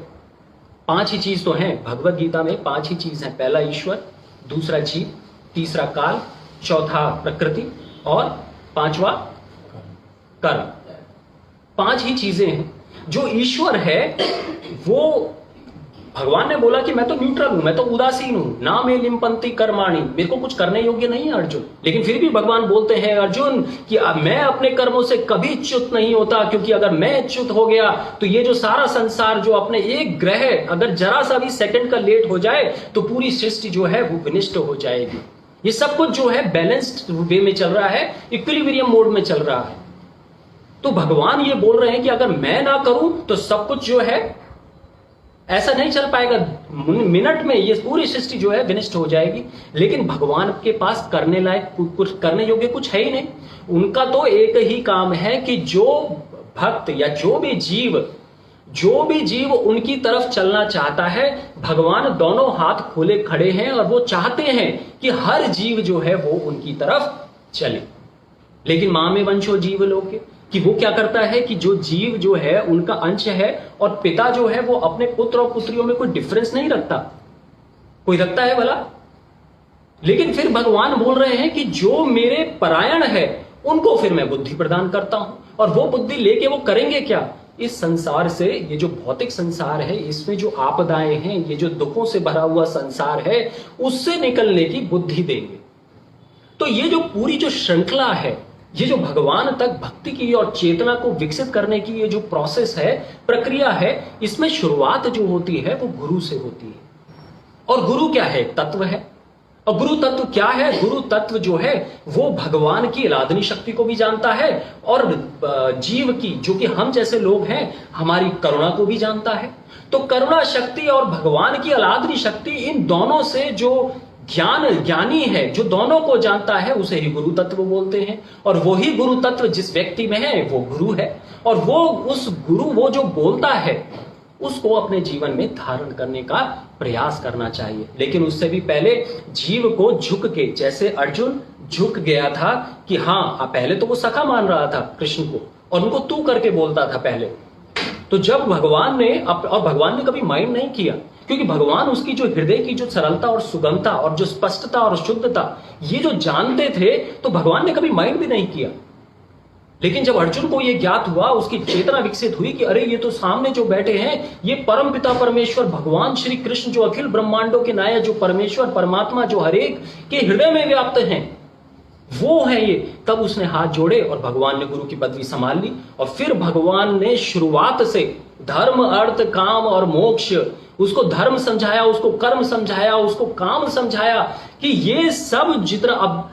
B: 5 ही चीज तो हैं भगवत गीता में, 5 ही चीज हैं। पहला ईश्वर, दूसरा जीव, तीसरा काल, चौथा प्रकृति और 5वां कर्म। 5 ही चीजें हैं। जो ईश्वर है वो भगवान ने बोला कि मैं तो न्यूट्रल हूं, मैं तो उदासीन हूं, ना मे लिम्पंती कर्माणि, मेरे को कुछ करने योग्य नहीं है अर्जुन। लेकिन फिर भी भगवान बोलते हैं अर्जुन कि मैं अपने कर्मों से कभी च्युत नहीं होता, क्योंकि अगर मैं च्युत हो गया तो ये जो सारा संसार, जो अपने एक ग्रह अगर जरा सा भी सेकंड का लेट हो जाए तो पूरी सृष्टि जो है वो विनिष्ट हो जाएगी। ये सब कुछ जो है बैलेंस्ड वे में चल रहा है, इक्विलिब्रियम मोड में चल रहा है। तो भगवान ये बोल रहे हैं कि अगर मैं ना करूं तो सब कुछ जो है ऐसा नहीं चल पाएगा, मिनट में ये पूरी सृष्टि जो है विनिष्ट हो जाएगी। लेकिन भगवान के पास करने लायक कुछ, करने योग्य कुछ है ही नहीं। उनका तो एक ही काम है कि जो भक्त या जो भी जीव उनकी तरफ चलना चाहता है, भगवान दोनों हाथ खोले खड़े हैं और वो चाहते हैं कि हर जीव जो है वो उनकी तरफ चले। लेकिन मामे वंशो जीव लोके, कि वो क्या करता है कि जो जीव जो है उनका अंश है और पिता जो है वो अपने पुत्र और पुत्रियों में कोई डिफरेंस नहीं रखता। कोई रखता है भला? लेकिन फिर भगवान बोल रहे हैं कि जो मेरे परायण है उनको फिर मैं बुद्धि प्रदान करता हूं, और वो बुद्धि लेके वो करेंगे क्या? इस संसार से, ये जो भौतिक संसार है इसमें जो आपदाएं हैं, ये जो दुखों से भरा हुआ संसार है, उससे निकलने की बुद्धि देंगे। तो ये जो पूरी जो श्रृंखला है, ये जो भगवान तक भक्ति की और चेतना को विकसित करने की ये जो प्रोसेस है, प्रक्रिया है, इसमें शुरुआत जो होती है वो गुरु से होती है। और गुरु क्या है? तत्व है। और गुरु तत्व क्या है? गुरु तत्व जो है वो भगवान की अलादनी शक्ति को भी जानता है और जीव की, जो कि हम जैसे लोग हैं, हमारी करुणा को भी जानता है। तो करुणा शक्ति और भगवान की अलादनी शक्ति, इन दोनों से जो ज्ञानी है, जो दोनों को जानता है, उसे ही गुरु तत्व बोलते हैं। और वही गुरु तत्व जिस व्यक्ति में है वो गुरु है, और वो जो बोलता है उसको अपने जीवन में धारण करने का प्रयास करना चाहिए। लेकिन उससे भी पहले जीव को झुक के, जैसे अर्जुन झुक गया था कि हाँ, पहले तो वो सखा मान रहा था कृष्ण को और उनको तू करके बोलता था पहले। तो जब भगवान ने कभी माइंड नहीं किया, क्योंकि भगवान उसकी जो हृदय की जो सरलता और सुगमता और जो स्पष्टता और शुद्धता, ये जो जानते थे, तो भगवान ने कभी माइंड भी नहीं किया। लेकिन जब अर्जुन को यह ज्ञात हुआ, उसकी चेतना विकसित हुई कि अरे ये तो सामने जो बैठे हैं ये परम पिता परमेश्वर भगवान श्री कृष्ण, जो अखिल ब्रह्मांडों के नायक, जो परमेश्वर परमात्मा, जो हरेक के हृदय में व्याप्त हैं, वो है ये। तब उसने हाथ जोड़े और भगवान ने गुरु की पदवी संभाल ली। और फिर भगवान ने शुरुआत से धर्म, अर्थ, काम और मोक्ष, उसको धर्म समझाया, उसको कर्म समझाया, उसको काम समझाया कि ये सब जितना, अब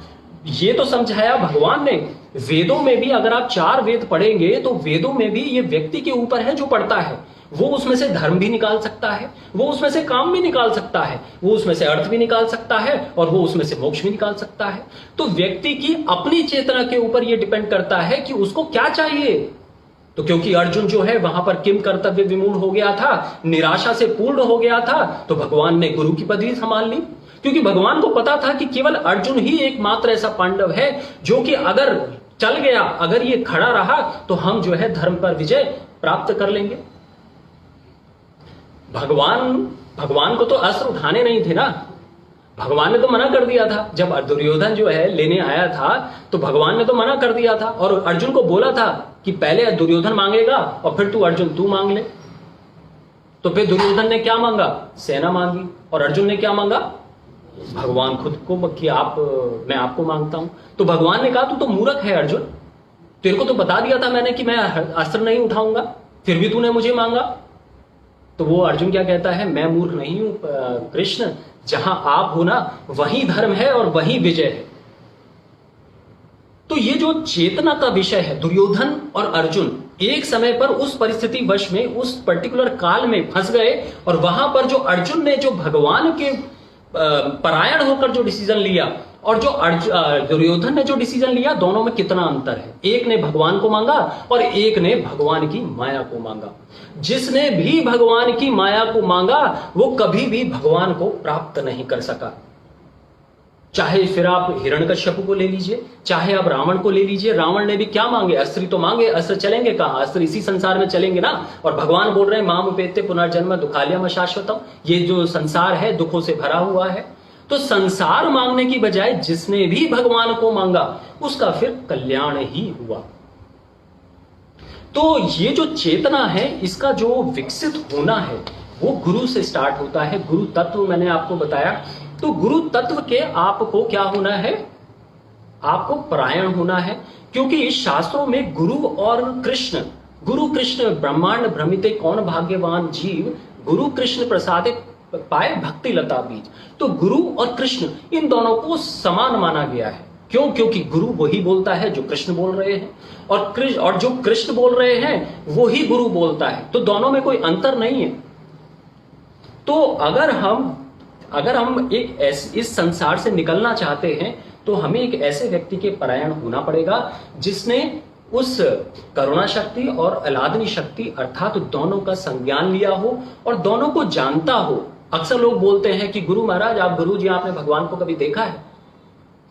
B: ये तो समझाया भगवान ने। वेदों में भी अगर आप 4 वेद पढ़ेंगे तो वेदों में भी ये व्यक्ति के ऊपर है जो पढ़ता है। वो उसमें से धर्म भी निकाल सकता है, वो उसमें से काम भी निकाल सकता है, वो उसमें से अर्थ भी निकाल सकता है और वो उसमें से मोक्ष भी निकाल सकता है। तो व्यक्ति की अपनी चेतना के ऊपर ये डिपेंड करता है कि उसको क्या चाहिए। तो क्योंकि अर्जुन जो है वहां पर किम कर्तव्य विमूढ़ हो गया था, निराशा से पूर्ण हो गया था, तो भगवान ने गुरु की पदवी संभाल ली। क्योंकि भगवान को पता था कि केवल अर्जुन ही एकमात्र ऐसा पांडव है जो कि अगर चल गया, अगर ये खड़ा रहा तो हम जो है धर्म पर विजय प्राप्त कर लेंगे। भगवान को तो अस्त्र उठाने नहीं थे ना, भगवान ने तो मना कर दिया था। जब दुर्योधन जो है लेने आया था तो भगवान ने तो मना कर दिया था और अर्जुन को बोला था कि पहले दुर्योधन मांगेगा और फिर तू मांग ले। तो फिर दुर्योधन ने क्या मांगा? सेना मांगी। और अर्जुन ने क्या मांगा? भगवान खुद को कि मैं आपको मांगता हूं। तो भगवान ने कहा तू तो मूर्ख है अर्जुन, तेरे को तो बता दिया था मैंने कि मैं अस्त्र नहीं उठाऊंगा, फिर भी तूने मुझे मांगा। तो वो अर्जुन क्या कहता है? मैं मूर्ख नहीं हूं कृष्ण, जहां आप हो ना वही धर्म है और वही विजय है। तो ये जो चेतना का विषय है, दुर्योधन और अर्जुन एक समय पर उस परिस्थिति वश में उस पर्टिकुलर काल में फंस गए और वहां पर जो अर्जुन ने जो भगवान के परायण होकर जो डिसीजन लिया और जो दुर्योधन ने जो डिसीजन लिया, दोनों में कितना अंतर है। एक ने भगवान को मांगा और एक ने भगवान की माया को मांगा। जिसने भी भगवान की माया को मांगा वो कभी भी भगवान को प्राप्त नहीं कर सका। चाहे फिर आप हिरण्यकश्यप को ले लीजिए, चाहे आप रावण को ले लीजिए। रावण ने भी क्या मांगे? अस्त्र तो मांगे। अस्त्र चलेंगे कहां? अस्त्र इसी संसार में चलेंगे ना। और भगवान बोल रहे हैं माम उपेत्य पुनर्जन्म दुखालयम शाश्वतम, ये जो संसार है दुखों से भरा हुआ है। तो संसार मांगने की बजाय जिसने भी भगवान को मांगा उसका फिर कल्याण ही हुआ। तो ये जो चेतना है इसका जो विकसित होना है वो गुरु से स्टार्ट होता है। गुरु तत्व मैंने आपको बताया। तो गुरु तत्व के आपको क्या होना है? आपको परायण होना है। क्योंकि शास्त्रों में गुरु कृष्ण ब्रह्मांड भ्रमिते कौन भाग्यवान जीव, गुरु कृष्ण प्रसादे पाए भक्ति लता बीज। तो गुरु और कृष्ण इन दोनों को समान माना गया है। क्यों? क्योंकि गुरु वही बोलता है जो कृष्ण बोल रहे हैं और जो कृष्ण बोल रहे हैं वो ही गुरु बोलता है। तो दोनों में कोई अंतर नहीं है। तो अगर हम इस संसार से निकलना चाहते हैं तो हमें एक ऐसे व्यक्ति के परायण होना पड़ेगा जिसने उस करुणा शक्ति और अलादनी शक्ति अर्थात दोनों का संज्ञान लिया हो और दोनों को जानता हो। अक्सर लोग बोलते हैं कि गुरु महाराज आप गुरु जी आपने भगवान को कभी देखा है?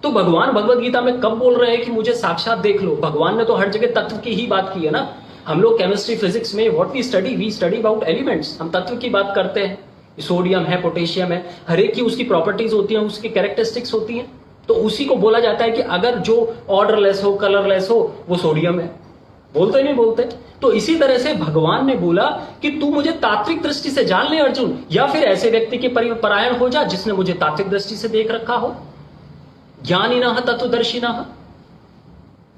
B: तो भगवान भगवद गीता में कब बोल रहे हैं कि मुझे साक्षात देख लो? भगवान ने तो हर जगह तत्व की ही बात की है ना। हम लोग केमिस्ट्री फिजिक्स में what we study about elements, हम तत्व की बात करते हैं। सोडियम है, पोटेशियम है, हर एक की उसकी प्रॉपर्टीज होती हैं, उसकी कैरेक्टरिस्टिक्स होती हैं। तो उसी को बोला जाता है कि अगर जो ऑर्डरलेस हो, कलरलेस हो, वो सोडियम है। बोलते नहीं बोलते? तो इसी तरह से भगवान ने बोला कि तू मुझे तात्विक दृष्टि से जान ले अर्जुन, या फिर ऐसे व्यक्ति के परायण हो जा जिसने मुझे तात्विक दृष्टि से देख रखा हो। ज्ञानिनः तत्वदर्शिनः।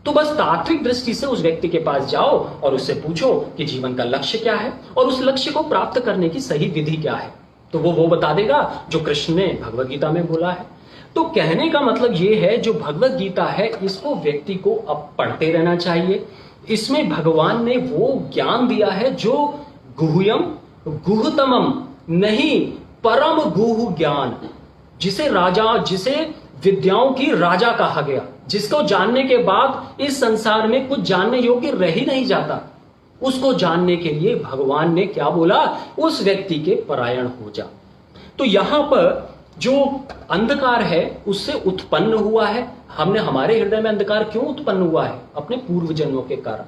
B: तो बस तात्विक दृष्टि से उस व्यक्ति के पास जाओ और उससे पूछो कि जीवन का लक्ष्य क्या है और उस लक्ष्य को प्राप्त करने की सही विधि क्या है। तो वो बता देगा जो कृष्ण ने भगवद गीता में बोला है। तो कहने का मतलब ये है जो भगवद गीता है इसको व्यक्ति को अब पढ़ते रहना चाहिए। इसमें भगवान ने वो ज्ञान दिया है जो गुह्यम गुहतमम नहीं, परम गुह ज्ञान, जिसे विद्याओं की राजा कहा गया, जिसको जानने के बाद इस संसार में कुछ जानने योग्य रह ही नहीं जाता। उसको जानने के लिए भगवान ने क्या बोला? उस व्यक्ति के परायण हो जा। तो यहां पर जो अंधकार है उससे उत्पन्न हुआ है। हमारे हृदय में अंधकार क्यों उत्पन्न हुआ है? अपने पूर्व जन्मों के कारण।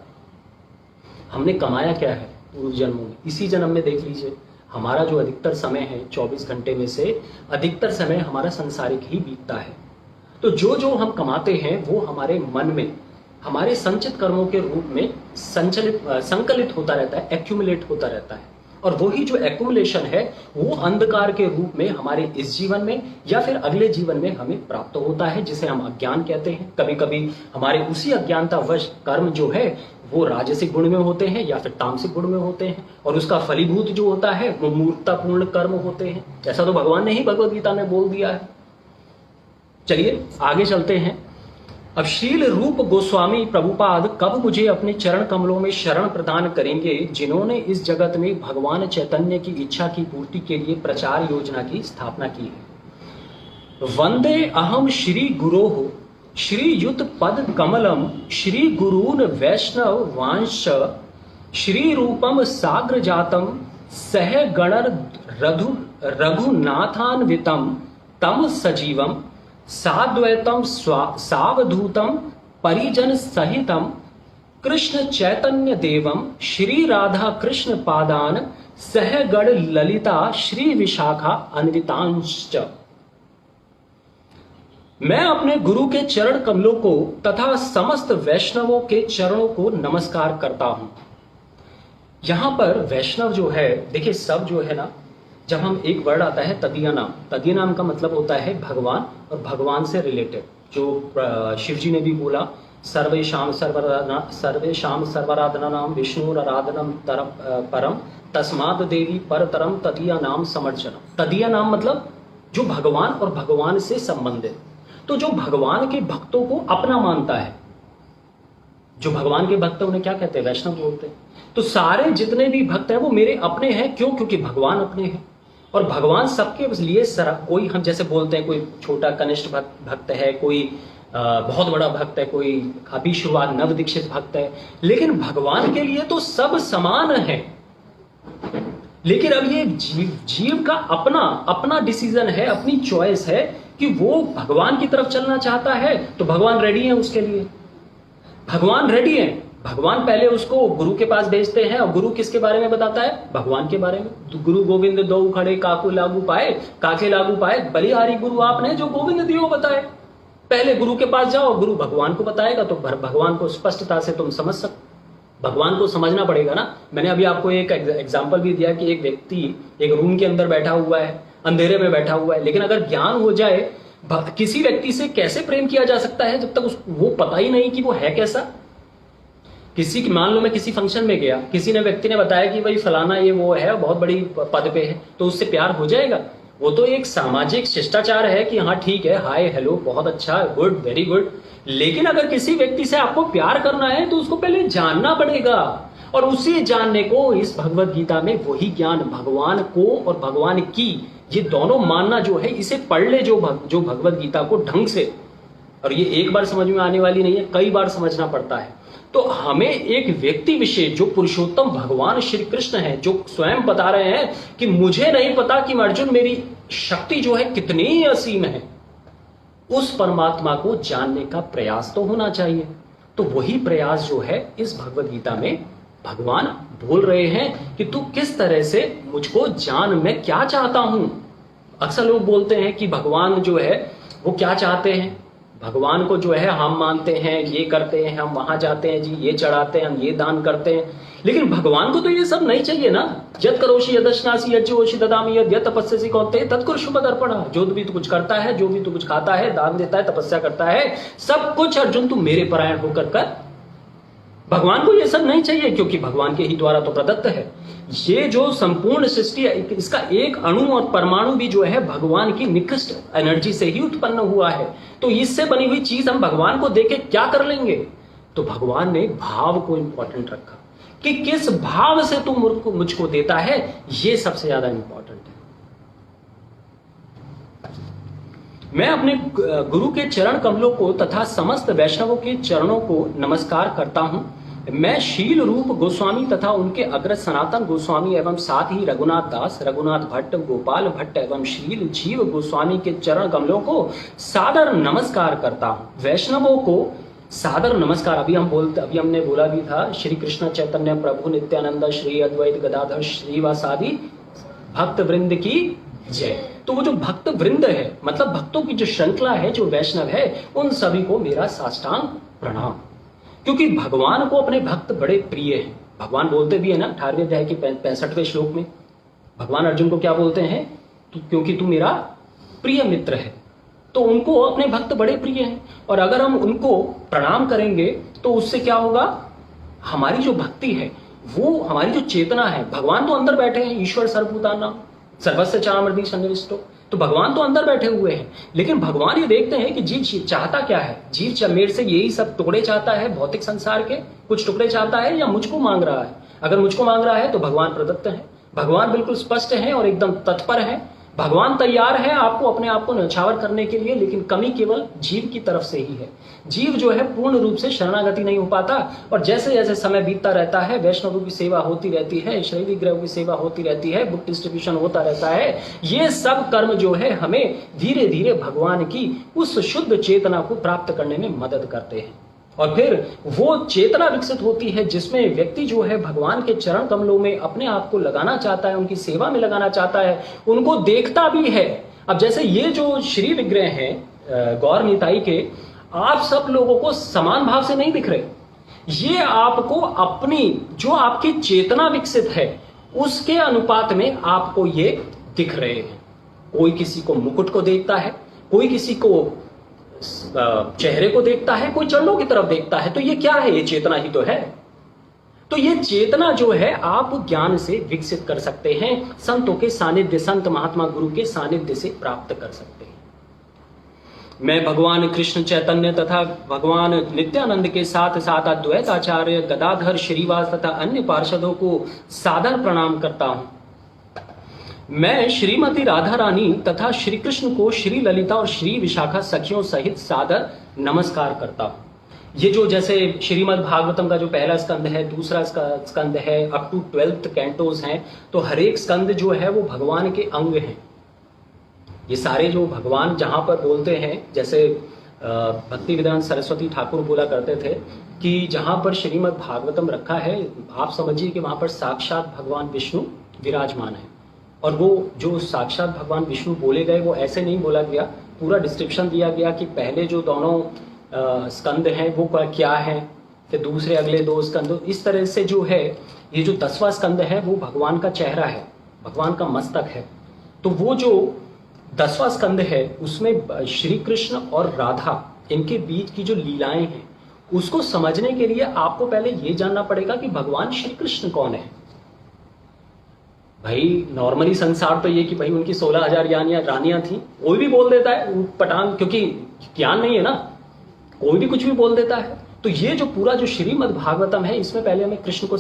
B: हमने कमाया क्या है पूर्व जन्मों में? इसी जन्म में देख लीजिए, हमारा जो अधिकतर समय है 24 घंटे में से अधिकतर समय हमारा संसारिक ही बीतता है। तो जो हम कमाते हैं वो हमारे मन में हमारे संचित कर्मों के रूप में संकलित होता रहता है, एक्यूमुलेट होता रहता है। और वही जो एक्युमुलेशन है वो अंधकार के रूप में हमारे इस जीवन में या फिर अगले जीवन में हमें प्राप्त होता है, जिसे हम अज्ञान कहते हैं। कभी कभी हमारे उसी अज्ञानतावश कर्म जो है वो राजसिक गुण में होते हैं या फिर तामसिक गुण में होते हैं, और उसका फलीभूत जो होता है वो मूर्खतापूर्ण कर्म होते हैं। ऐसा तो भगवान ने ही भगवद गीता में बोल दिया है। चलिए आगे चलते हैं। अब शील रूप गोस्वामी प्रभुपाद कब मुझे अपने चरण कमलों में शरण प्रदान करेंगे, जिन्होंने इस जगत में भगवान चैतन्य की इच्छा की पूर्ति के लिए प्रचार योजना की स्थापना की है। वंदे अहम श्री गुरोः श्री युत पद कमलम श्री गुरून् वैष्णव वांश श्री रूपम साग्र जातम सह गणर रघुनाथान्वितम तम सजीवम साद्वैतम सावधूतम परिजन सहितम कृष्ण चैतन्य देवम श्री राधा कृष्ण पादान सहगण ललिता श्री विशाखा अन्वितांश्च। मैं अपने गुरु के चरण कमलों को तथा समस्त वैष्णवों के चरणों को नमस्कार करता हूं। यहां पर वैष्णव जो है, देखिए सब जो है ना, जब हम एक वर्ड आता है तदीय नाम का मतलब होता है भगवान और भगवान से रिलेटेड। जो शिव जी ने भी बोला, सर्वेशाम सर्वराधना नाम विष्णुराधनम परम तस्माद देवी परतरम तदीय नाम समर्चनम। तदीय नाम मतलब जो भगवान और भगवान से संबंधित। तो जो भगवान के भक्तों को अपना मानता है, जो भगवान के भक्त उन्हें क्या कहते हैं? वैष्णव बोलते हैं। तो सारे जितने भी भक्त हैं वो मेरे अपने हैं। क्यों? क्योंकि भगवान अपने हैं और भगवान सबके लिए कोई, हम जैसे बोलते हैं कोई छोटा कनिष्ठ भक्त है, कोई बहुत बड़ा भक्त है, कोई अभी शुरुआत नव दीक्षित भक्त है, लेकिन भगवान के लिए तो सब समान है। लेकिन अब ये जीव का अपना डिसीजन है, अपनी चॉइस है कि वो भगवान की तरफ चलना चाहता है, तो भगवान रेडी है उसके लिए। भगवान रेडी है। भगवान पहले उसको गुरु के पास भेजते हैं, और गुरु किसके बारे में बताता है? भगवान के बारे में। तो गुरु गोविंद दो खड़े काके लागू पाए, बलिहारी गुरु आपने जो गोविंद दियो बताए। पहले गुरु के पास जाओ, गुरु भगवान को बताएगा तो भगवान को स्पष्टता से तुम समझ सकते। भगवान को समझना पड़ेगा ना। मैंने अभी आपको एक एग्जाम्पल भी दिया कि एक व्यक्ति एक रूम के अंदर बैठा हुआ है, अंधेरे में बैठा हुआ है, लेकिन अगर ज्ञान हो जाए, किसी व्यक्ति से कैसे प्रेम किया जा सकता है जब तक वो पता ही नहीं कि वो है कैसा। किसी की, मान लो मैं किसी फंक्शन में गया, किसी ने व्यक्ति ने बताया कि भाई फलाना ये वो है, बहुत बड़ी पद पे है, तो उससे प्यार हो जाएगा? वो तो एक सामाजिक शिष्टाचार है कि हाँ ठीक है, हाय हेलो, बहुत अच्छा, गुड, वेरी गुड। लेकिन अगर किसी व्यक्ति से आपको प्यार करना है तो उसको पहले जानना पड़ेगा, और उसी जानने को इस भगवत गीता में वही ज्ञान, भगवान को और भगवान की, ये दोनों मानना जो है, इसे पढ़ ले जो भगवत गीता को ढंग से। और ये एक बार समझ में आने वाली नहीं है, कई बार समझना पड़ता है। तो हमें एक व्यक्ति विशेष जो पुरुषोत्तम भगवान श्री कृष्ण है, जो स्वयं बता रहे हैं कि मुझे नहीं पता कि अर्जुन मेरी शक्ति जो है कितनी असीम है, उस परमात्मा को जानने का प्रयास तो होना चाहिए। तो वही प्रयास जो है इस भगवत गीता में भगवान बोल रहे हैं कि तू किस तरह से मुझको जान, मैं क्या चाहता हूं। अक्सर लोग बोलते हैं कि भगवान जो है वो क्या चाहते हैं। भगवान को जो है हम मानते हैं, ये करते हैं, हम वहां जाते हैं जी, ये चढ़ाते हैं, हम ये दान करते हैं, लेकिन भगवान को तो ये सब नहीं चाहिए ना। यत् करोषि यदश्नासि यज्जोषि ददामि यद् तपस्यसि कौन्तेय तत्कुरु शुभदर्पणः। जो भी तू कुछ करता है, जो भी तू कुछ खाता है, दान देता है, तपस्या करता है, सब कुछ अर्जुन तू मेरे परायण होकर कर। भगवान को ये सब नहीं चाहिए, क्योंकि भगवान के ही द्वारा तो प्रदत्त है। ये जो संपूर्ण सृष्टि है, इसका एक अणु और परमाणु भी जो है भगवान की निकृष्ट एनर्जी से ही उत्पन्न हुआ है। तो इससे बनी हुई चीज हम भगवान को देके क्या कर लेंगे? तो भगवान ने भाव को इंपॉर्टेंट रखा कि किस भाव से तू मुझको देता है, ये सबसे ज्यादा इंपॉर्टेंट है। मैं अपने गुरु के चरण कमलों को तथा समस्त वैष्णवों के चरणों को नमस्कार करता हूं। मैं शील रूप गोस्वामी तथा उनके अग्रज सनातन गोस्वामी एवं साथ ही रघुनाथ दास, रघुनाथ भट्ट, गोपाल भट्ट एवं शील जीव गोस्वामी के चरण कमलों को सादर नमस्कार करता हूं। वैष्णवों को सादर नमस्कार। अभी हमने बोला भी था, श्री कृष्ण चैतन्य प्रभु नित्यानंद श्री अद्वैत गदाधर श्रीवासादि भक्त वृंद की जय। तो वो जो भक्त वृंद है, मतलब भक्तों की जो श्रृंखला है, जो वैष्णव है, उन सभी को मेरा साष्टांग प्रणाम। क्योंकि भगवान को अपने भक्त बड़े प्रिय हैं। भगवान बोलते भी है ना 18वें अध्याय के 65वें श्लोक में, भगवान अर्जुन को क्या बोलते हैं? क्योंकि तू मेरा प्रिय मित्र है। तो उनको अपने भक्त बड़े प्रिय हैं, और अगर हम उनको प्रणाम करेंगे तो उससे क्या होगा? हमारी जो भक्ति है, वो हमारी जो चेतना है, भगवान तो अंदर बैठे हैं, ईश्वर सर्वभूतानां सर्वस्य चामर्ति सन्निविष्टो, तो भगवान तो अंदर बैठे हुए हैं, लेकिन भगवान ये देखते हैं कि जीव चाहता क्या है। जीव मेरे से यही सब टुकड़े चाहता है, भौतिक संसार के कुछ टुकड़े चाहता है, या मुझको मांग रहा है? अगर मुझको मांग रहा है तो भगवान प्रदत्त है, भगवान बिल्कुल स्पष्ट है और एकदम तत्पर है। भगवान तैयार है आपको अपने आप को न्यौछावर करने के लिए, लेकिन कमी केवल जीव की तरफ से ही है। जीव जो है पूर्ण रूप से शरणागति नहीं हो पाता, और जैसे जैसे समय बीतता रहता है, वैष्णवों की सेवा होती रहती है, शरीर ग्रह की सेवा होती रहती है, बुक डिस्ट्रीब्यूशन होता रहता है, ये सब कर्म जो है हमें धीरे धीरे भगवान की उस शुद्ध चेतना को प्राप्त करने में मदद करते हैं। और फिर वो चेतना विकसित होती है जिसमें व्यक्ति जो है भगवान के चरण कमलों में अपने आप को लगाना चाहता है, उनकी सेवा में लगाना चाहता है, उनको देखता भी है। अब जैसे ये जो श्री विग्रह हैं गौर निताई के, आप सब लोगों को समान भाव से नहीं दिख रहे, ये आपको अपनी जो आपकी चेतना विकसित है उसके अनुपात में आपको ये दिख रहे हैं। कोई किसी को मुकुट को देखता है, कोई किसी को चेहरे को देखता है, कोई चरणों की तरफ देखता है, तो ये क्या है? ये चेतना ही तो है। तो ये चेतना जो है आप ज्ञान से विकसित कर सकते हैं, संतों के सानिध्य, संत महात्मा गुरु के सानिध्य से प्राप्त कर सकते हैं। मैं भगवान कृष्ण चैतन्य तथा भगवान नित्यानंद के साथ साथ अद्वैत आचार्य गदाधर श्रीवास तथा अन्य पार्षदों को सादर प्रणाम करता हूं। मैं श्रीमती राधा रानी तथा श्री कृष्ण को श्री ललिता और श्री विशाखा सखियों सहित सादर नमस्कार करता हूं। ये जो जैसे श्रीमद् भागवतम का जो पहला स्कंद है, दूसरा स्कंद है, अप टू 12th कैंटोज हैं, तो हर एक स्कंद जो है वो भगवान के अंग हैं। ये सारे जो भगवान जहां पर बोलते हैं, जैसे भक्ति वेदांत सरस्वती ठाकुर बोला करते थे कि जहां पर श्रीमद् भागवतम रखा है, आप समझिए कि वहां पर साक्षात भगवान विष्णु विराजमान है। और वो जो साक्षात भगवान विष्णु बोले गए वो ऐसे नहीं बोला गया, पूरा डिस्क्रिप्शन दिया गया कि पहले जो दोनों स्कंद हैं वो क्या हैं, फिर दूसरे अगले 2 स्कंद, इस तरह से जो है ये जो 10वां स्कंद है वो भगवान का चेहरा है, भगवान का मस्तक है। तो वो जो 10वां स्कंद है उसमें श्री कृष्ण और राधा इनके बीच की जो लीलाएं हैं उसको समझने के लिए आपको पहले ये जानना पड़ेगा कि भगवान श्री कृष्ण कौन है। भाई नॉर्मली संसार तो ये कि भाई उनकी 16,000 रानियां थी, कोई भी बोल देता है पटांग, क्योंकि ज्ञान नहीं है ना, कोई भी कुछ भी बोल देता है। तो ये जो पूरा जो श्रीमद् भागवतम है इसमें पहले हमें कृष्ण को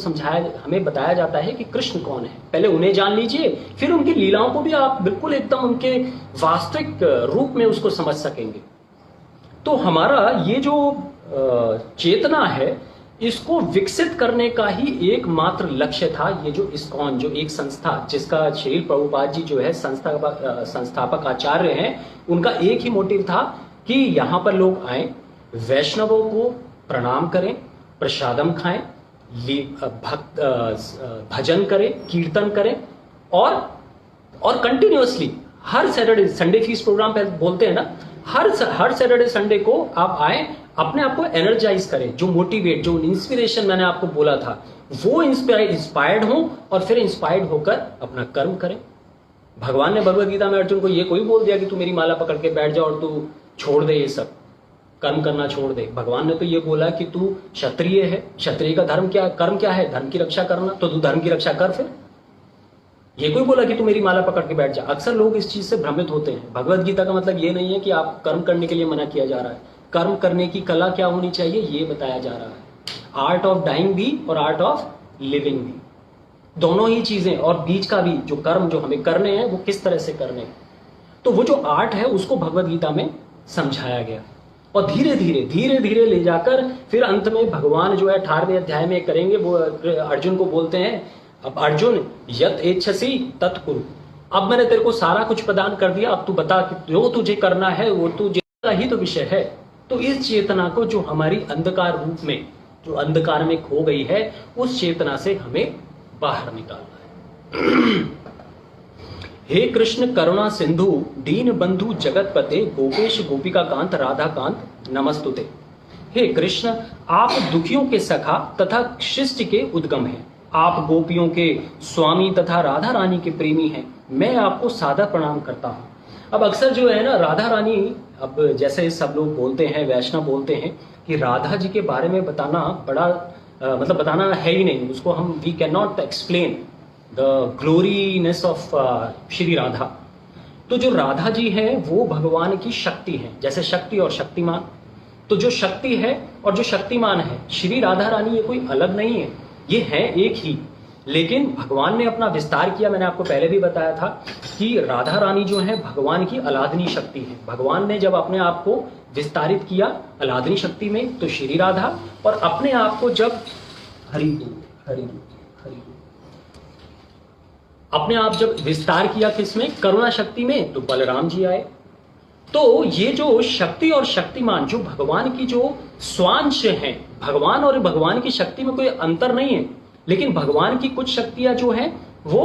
B: हमें बताया जाता है कि कृष्ण कौन है। पहले उन्हें जान लीजिए, फिर उनकी लीलाओं को भी आप बिल्कुल एकदम उनके वास्तविक रूप में उसको समझ सकेंगे। तो हमारा ये जो चेतना है इसको विकसित करने का ही एकमात्र लक्ष्य था। ये जो इस्कॉन, जो एक संस्था जिसका श्रील प्रभुपाद जी जो है संस्थापक आचार्य हैं, उनका एक ही मोटिव था कि यहाँ पर लोग आए, वैष्णवों को प्रणाम करें, प्रसादम खाएं, भक्त भजन करें, कीर्तन करें, और कंटिन्यूअसली हर सैटरडे संडे फीस प्रोग्राम पे बोलते हैं ना, हर सैटरडे संडे को आप आए, अपने आप को एनर्जाइज करें, जो मोटिवेट, जो इंस्पिरेशन मैंने आपको बोला था वो इंस्पायर्ड हो, और फिर इंस्पायर्ड होकर अपना कर्म करें। भगवान ने भगवद गीता में अर्जुन को ये कोई बोल दिया कि तू मेरी माला पकड़ के बैठ जा और तू छोड़ दे, ये सब कर्म करना छोड़ दे। भगवान ने तो ये बोला कि तू क्षत्रिय है, क्षत्रिय का धर्म क्या, कर्म क्या है? धर्म की रक्षा करना, तो तू धर्म की रक्षा कर। फिर ये कोई बोला कि तू मेरी माला पकड़ के बैठ जा। अक्सर लोग इस चीज से भ्रमित होते हैं। भगवद गीता का मतलब ये नहीं है कि आप कर्म करने के लिए मना किया जा रहा है, कर्म करने की कला क्या होनी चाहिए ये बताया जा रहा है। आर्ट ऑफ डाइंग भी और आर्ट ऑफ लिविंग भी, दोनों ही चीजें, और बीच का भी जो कर्म जो हमें करने हैं वो किस तरह से करने हैं। तो वो जो आर्ट है उसको भगवद गीता में समझाया गया, और धीरे धीरे ले जाकर फिर अंत में भगवान जो है 18वें अध्याय में करेंगे। वो अर्जुन को बोलते हैं, अब अर्जुन यत इच्छसि तत् कुरु, अब मैंने तेरे को सारा कुछ प्रदान कर दिया, अब तू बता कि जो तुझे करना है वो तुझे का ही तो विषय है। तो इस चेतना को जो हमारी अंधकार रूप में, जो अंधकार में खो गई है, उस चेतना से हमें बाहर निकालना है। हे कृष्ण करुणा सिंधु दीन बंधु जगतपते गोपेश गोपिका कांत राधा कांत नमस्तुते। हे कृष्ण, आप दुखियों के सखा तथा शिष्ट के उद्गम हैं। आप गोपियों के स्वामी तथा राधा रानी के प्रेमी हैं। मैं आपको सादर प्रणाम करता हूँ। अब अक्सर जो है ना राधा रानी, अब जैसे सब लोग बोलते हैं, वैष्णव बोलते हैं कि राधा जी के बारे में बताना बड़ा मतलब बताना है ही नहीं, उसको हम we can not explain the gloriness of Shri Radha. तो जो राधा जी है वो भगवान की शक्ति है, जैसे शक्ति और शक्तिमान। तो जो शक्ति है और जो शक्तिमान है, श्री राधा रानी ये कोई अलग नहीं है, ये है एक ही। लेकिन भगवान ने अपना विस्तार किया। मैंने आपको पहले भी बताया था कि राधा रानी जो है भगवान की अलादनी शक्ति है। भगवान ने जब अपने आप को विस्तारित किया अलादनी शक्ति में तो श्री राधा, और अपने आप को जब हरि हरि हरि अपने आप जब विस्तार किया किसमें, करुणा शक्ति में, तो बलराम जी आए। तो ये जो शक्ति और शक्तिमान जो भगवान की जो स्वांश हैं, भगवान और भगवान की शक्ति में कोई अंतर नहीं है। लेकिन भगवान की कुछ शक्तियां जो हैं वो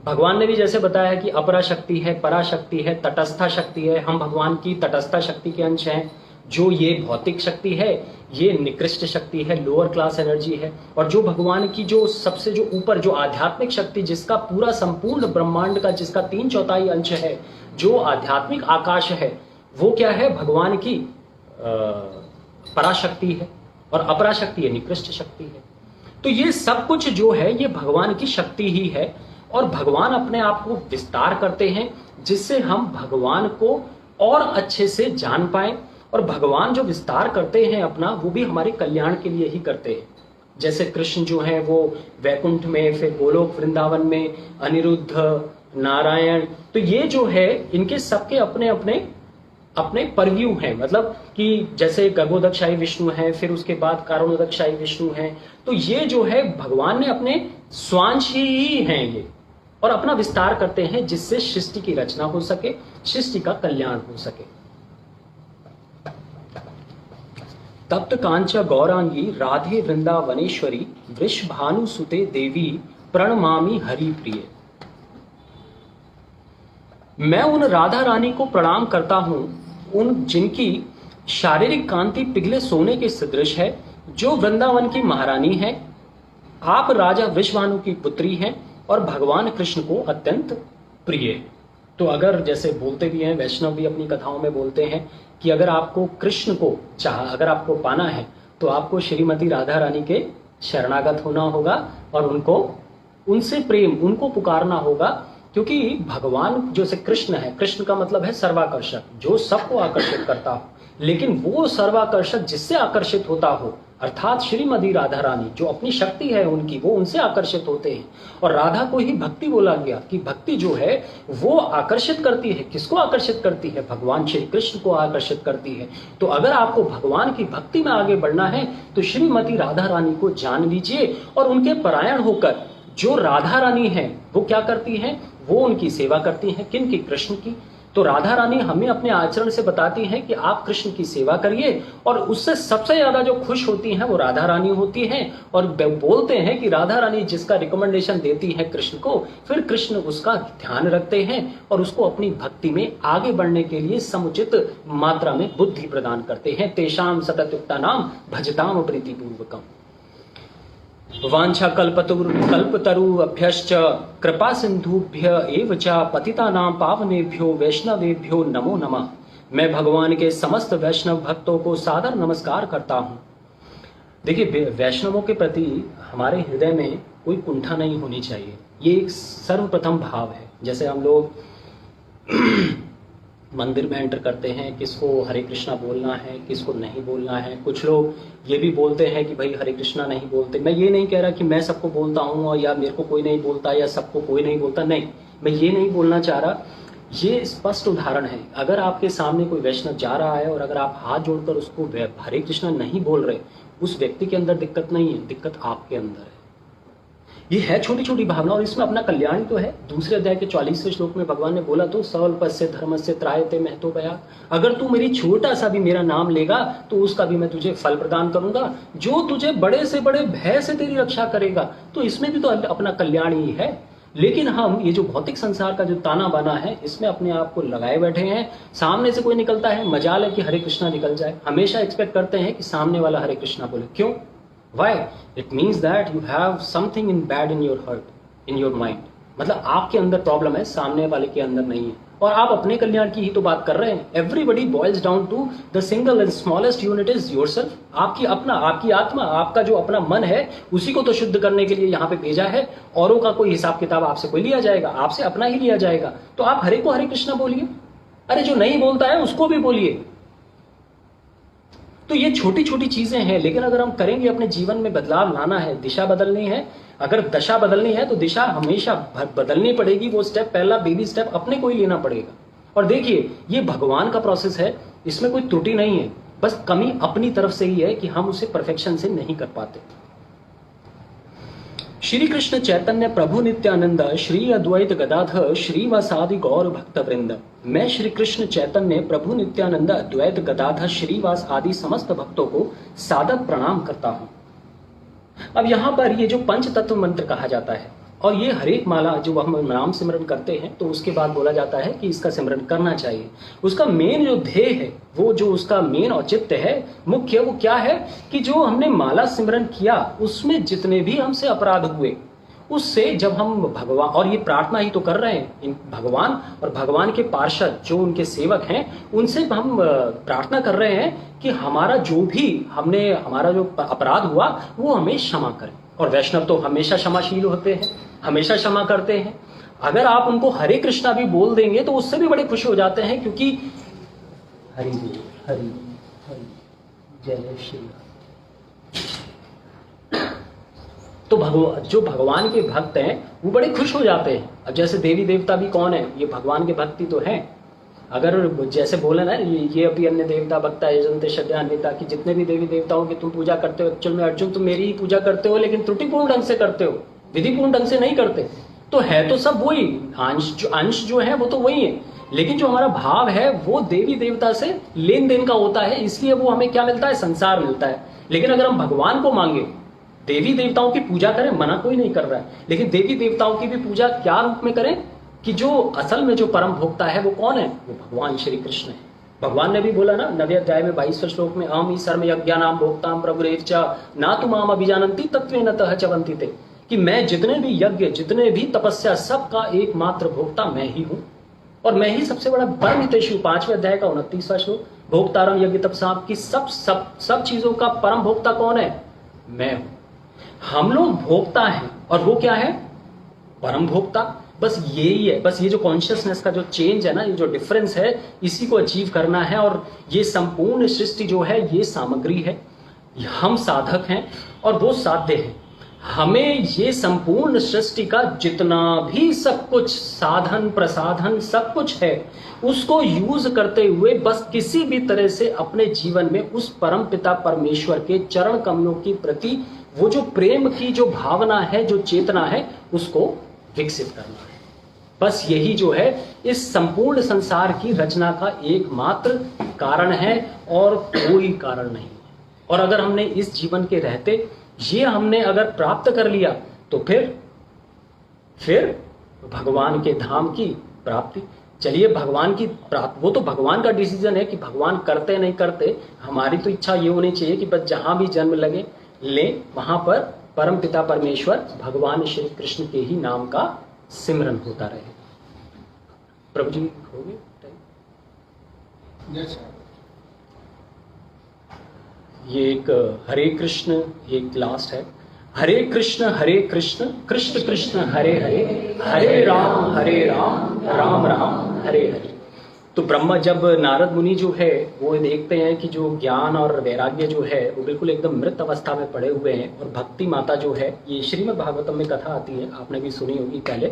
B: भगवान ने भी जैसे बताया कि अपरा शक्ति है, पराशक्ति है, तटस्था शक्ति है। हम भगवान की तटस्था शक्ति के अंश हैं। जो ये भौतिक शक्ति है ये निकृष्ट शक्ति है, लोअर क्लास एनर्जी है। और जो भगवान की जो सबसे जो ऊपर जो आध्यात्मिक शक्ति, जिसका पूरा संपूर्ण ब्रह्मांड का जिसका 3/4 अंश है, जो आध्यात्मिक आकाश है, वो क्या है, भगवान की पराशक्ति है। और अपराशक्ति है, निकृष्ट शक्ति है। तो ये सब कुछ जो है ये भगवान की शक्ति ही है। और भगवान अपने आप को विस्तार करते हैं जिससे हम भगवान को और अच्छे से जान पाए। और भगवान जो विस्तार करते हैं अपना, वो भी हमारे कल्याण के लिए ही करते हैं। जैसे कृष्ण जो है वो वैकुंठ में, फिर गोलोक वृंदावन में, अनिरुद्ध, नारायण, तो ये जो है इनके सबके अपने अपने अपने परव्यू हैं। मतलब कि जैसे गर्भोदकशाही विष्णु है, फिर उसके बाद कारणोदकशाही विष्णु है। तो ये जो है भगवान ने अपने स्वांश ही हैं ये, और अपना विस्तार करते हैं जिससे सृष्टि की रचना हो सके, सृष्टि का कल्याण हो सके। तप्त कांचा गौरांगी राधे वृंदावनेश्वरी वृषभानुसुते देवी प्रणमामि हरि प्रिय। मैं उन राधा रानी को प्रणाम करता हूं, उन जिनकी शारीरिक कांति पिघले सोने के सदृश है, जो वृंदावन की महारानी है। आप राजा वृषभानु की पुत्री हैं और भगवान कृष्ण को अत्यंत प्रिय। तो अगर जैसे बोलते भी हैं, वैष्णव भी अपनी कथाओं में बोलते हैं कि अगर आपको कृष्ण को अगर आपको पाना है तो आपको श्रीमती राधा रानी के शरणागत होना होगा और उनसे प्रेम, उनको पुकारना होगा। क्योंकि भगवान जो से कृष्ण है, कृष्ण का मतलब है सर्वाकर्षक, जो सबको आकर्षित करता हो। लेकिन वो सर्वाकर्षक जिससे आकर्षित होता हो, अर्थात श्रीमती राधा रानी जो अपनी शक्ति है उनकी, वो उनसे आकर्षित होते हैं। और राधा को ही भक्ति बोला गया कि भक्ति जो है वो आकर्षित करती है। किसको आकर्षित करती है? भगवान श्री कृष्ण को आकर्षित करती है। तो अगर आपको भगवान की भक्ति में आगे बढ़ना है तो श्रीमती राधा रानी को जान लीजिए और उनके परायण होकर जो राधा रानी है वो क्या करती हैं, वो उनकी सेवा करती हैं। किन की? कृष्ण की। तो राधा रानी हमें अपने आचरण से बताती हैं कि आप कृष्ण की सेवा करिए, और उससे सबसे ज्यादा जो खुश होती हैं वो राधा रानी होती हैं। और बोलते हैं कि राधा रानी जिसका रिकमेंडेशन देती है कृष्ण को, फिर कृष्ण उसका ध्यान रखते हैं और उसको अपनी भक्ति में आगे बढ़ने के लिए समुचित मात्रा में बुद्धि प्रदान करते हैं। तेषाम सततयुक्ता नाम भजताम प्रीतिपूर्वकम। वांछा कल्पतरु अभ्यश्च कृपा सिंधुभ्य एव च पतितानां पावनेभ्यो वैष्णवेभ्यो नमो नमः। मैं भगवान के समस्त वैष्णव भक्तों को सादर नमस्कार करता हूँ। देखिए, वैष्णवों के प्रति हमारे हृदय में कोई कुंठा नहीं होनी चाहिए। ये एक सर्वप्रथम भाव है। जैसे हम लोग मंदिर में एंटर करते हैं, किसको हरे कृष्णा बोलना है, किसको नहीं बोलना है। कुछ लोग ये भी बोलते हैं कि भाई हरे कृष्णा नहीं बोलते। मैं ये नहीं कह रहा कि मैं सबको बोलता हूँ और या मेरे को कोई नहीं बोलता या सबको कोई नहीं बोलता, नहीं, मैं ये नहीं बोलना चाह रहा। ये स्पष्ट उदाहरण है। अगर आपके सामने कोई वैष्णव जा रहा है और अगर आप हाथ जोड़कर उसको हरे कृष्णा नहीं बोल रहे, उस व्यक्ति के अंदर दिक्कत नहीं है, दिक्कत आपके अंदर है। ये है छोटी छोटी भावना और इसमें अपना कल्याण तो है। दूसरे अध्याय के 40वें श्लोक में भगवान ने बोला तो स्वल्पस्य धर्मस्य त्रायते महतो भया। अगर तू मेरी छोटा सा भी मेरा नाम लेगा तो उसका भी मैं तुझे फल प्रदान करूंगा। जो तुझे बड़े से बड़े भय से तेरी रक्षा करेगा, तो इसमें भी तो अपना कल्याण ही है। लेकिन हम ये जो भौतिक संसार का जो ताना बाना है, इसमें अपने आप को लगाए बैठे हैं। सामने से कोई निकलता है, मजाल है कि हरे कृष्णा निकल जाए, हमेशा एक्सपेक्ट करते हैं कि सामने वाला हरे कृष्णा बोले। क्यों? Why? It means that you have something in bad in your heart, in your mind. मतलब आपके अंदर प्रॉब्लम है, सामने वाले के अंदर नहीं है। और आप अपने कल्याण की ही तो बात कर रहे हैं। Everybody boils down to the single and smallest unit is yourself. आपकी आत्मा, आपका जो अपना मन है, उसी को तो शुद्ध करने के लिए यहाँ पे भेजा है। औरों का कोई हिसाब किताब आपसे कोई लिया जाएगा? आपसे अपना ही लिया जाएगा। तो आप हरे को हरे कृष्णा बोलिए, अरे जो नहीं बोलता है उसको भी बोलिए। तो ये छोटी छोटी चीजें हैं, लेकिन अगर हम करेंगे, अपने जीवन में बदलाव लाना है, दिशा बदलनी है। अगर दशा बदलनी है तो दिशा हमेशा बदलनी पड़ेगी। वो स्टेप, पहला बेबी स्टेप अपने को ही लेना पड़ेगा। और देखिए, ये भगवान का प्रोसेस है, इसमें कोई त्रुटि नहीं है, बस कमी अपनी तरफ से ही है कि हम उसे परफेक्शन से नहीं कर पाते। श्री कृष्ण चैतन्य प्रभु नित्यानंद श्री अद्वैत गदाधर श्रीवासादि गौर भक्त वृंद। मैं श्री कृष्ण चैतन्य प्रभु नित्यानंद अद्वैत गदाधर श्रीवास आदि समस्त भक्तों को सादर प्रणाम करता हूं। अब यहां पर ये जो पंच तत्व मंत्र कहा जाता है, और ये हरेक माला जो हम नाम सिमरन करते हैं, तो उसके बाद बोला जाता है कि इसका सिमरन करना चाहिए। उसका मेन जो ध्येय है, वो जो उसका मेन औचित्य है, मुख्य, वो क्या है कि जो हमने माला सिमरन किया, उसमें जितने भी हमसे अपराध हुए, उससे जब हम भगवान, और ये प्रार्थना ही तो कर रहे हैं, इन भगवान और भगवान के पार्षद जो उनके सेवक हैं, उनसे हम प्रार्थना कर रहे हैं कि हमारा जो अपराध हुआ वो हमें क्षमा करें। और वैष्णव तो हमेशा क्षमाशील होते हैं, हमेशा क्षमा करते हैं। अगर आप उनको हरे कृष्णा भी बोल देंगे तो उससे भी बड़े खुश हो जाते हैं, क्योंकि हरि हरि हरि जय श्री राम। तो जो भगवान के भक्त हैं वो बड़े खुश हो जाते हैं। अब जैसे देवी देवता भी कौन है, ये भगवान के भक्ति तो हैं। अगर जैसे बोले ना, ये अभी अन्य देवता भक्ता यजन्ते शक्यान्विता, कि जितने भी देवी देवताओं की तुम पूजा करते हो, एक्चुअल में अर्जुन तुम मेरी ही पूजा करते हो, लेकिन त्रुटिपूर्ण ढंग से करते हो, विधिपूर्ण ढंग से नहीं करते। तो है तो सब वही, अंश जो है वो तो वही है, लेकिन जो हमारा भाव है वो देवी देवता से लेन देन का होता है, इसलिए वो हमें क्या मिलता है? संसार मिलता है। लेकिन अगर हम भगवान को मांगे, देवी देवताओं की पूजा करें, मना कोई नहीं कर रहा है, लेकिन देवी देवताओं की भी पूजा क्या रूप में करें कि जो असल में जो परम भोक्ता है वो कौन है? वो भगवान श्री कृष्ण है। भगवान ने भी बोला ना, 9वें अध्याय में 22वें श्लोक में, अहम ही सर्व यज्ञानाम भोक्ताम प्रभुरेव च ना तु माम अभिजानन्ति तत्वेन तः च वन्ति ते, कि मैं जितने भी यज्ञ, जितने भी तपस्या, सबका एकमात्र भोक्ता मैं ही हूं, और मैं ही सबसे बड़ा परम हितैषी। 5वें अध्याय का 29वां श्लोक, भोक्तारम यज्ञ तपसा, की सब चीजों का परम भोक्ता कौन है? मैं हूं। हम लोग भोक्ता हैं, और वो क्या है? परम भोक्ता। बस यही है, बस ये जो कॉन्शियसनेस का जो चेंज है ना, ये जो डिफरेंस है, इसी को अचीव करना है। और ये संपूर्ण सृष्टि जो है, ये सामग्री है, हम साधक हैं और वो साध्य है। हमें ये संपूर्ण सृष्टि का जितना भी सब कुछ साधन प्रसाधन सब कुछ है, उसको यूज करते हुए बस किसी भी तरह से अपने जीवन में उस परम पिता परमेश्वर के चरण कमलों के प्रति वो जो प्रेम की जो भावना है, जो चेतना है, उसको विकसित करना है। बस यही जो है इस संपूर्ण संसार की रचना का एकमात्र कारण है, और कोई कारण नहीं है। और अगर हमने इस जीवन के रहते ये हमने अगर प्राप्त कर लिया, तो फिर भगवान के धाम की प्राप्ति। चलिए, भगवान की प्राप्ति, वो तो भगवान का डिसीजन है कि भगवान करते नहीं करते। हमारी तो इच्छा ये होनी चाहिए कि बस जहां भी जन्म लगे ले, वहां पर परम पिता परमेश्वर भगवान श्री कृष्ण के ही नाम का सिमरन होता रहे। प्रभु जी हो गए टाइम? ये एक हरे कृष्ण, एक लास्ट है, हरे कृष्ण कृष्ण कृष्ण हरे हरे, हरे राम राम राम हरे हरे। तो ब्रह्मा, जब नारद मुनि जो है वो देखते हैं कि जो ज्ञान और वैराग्य जो है वो बिल्कुल एकदम मृत अवस्था में पड़े हुए हैं, और भक्ति माता जो है, ये श्रीमद् भागवतम में कथा आती है, आपने भी सुनी होगी पहले,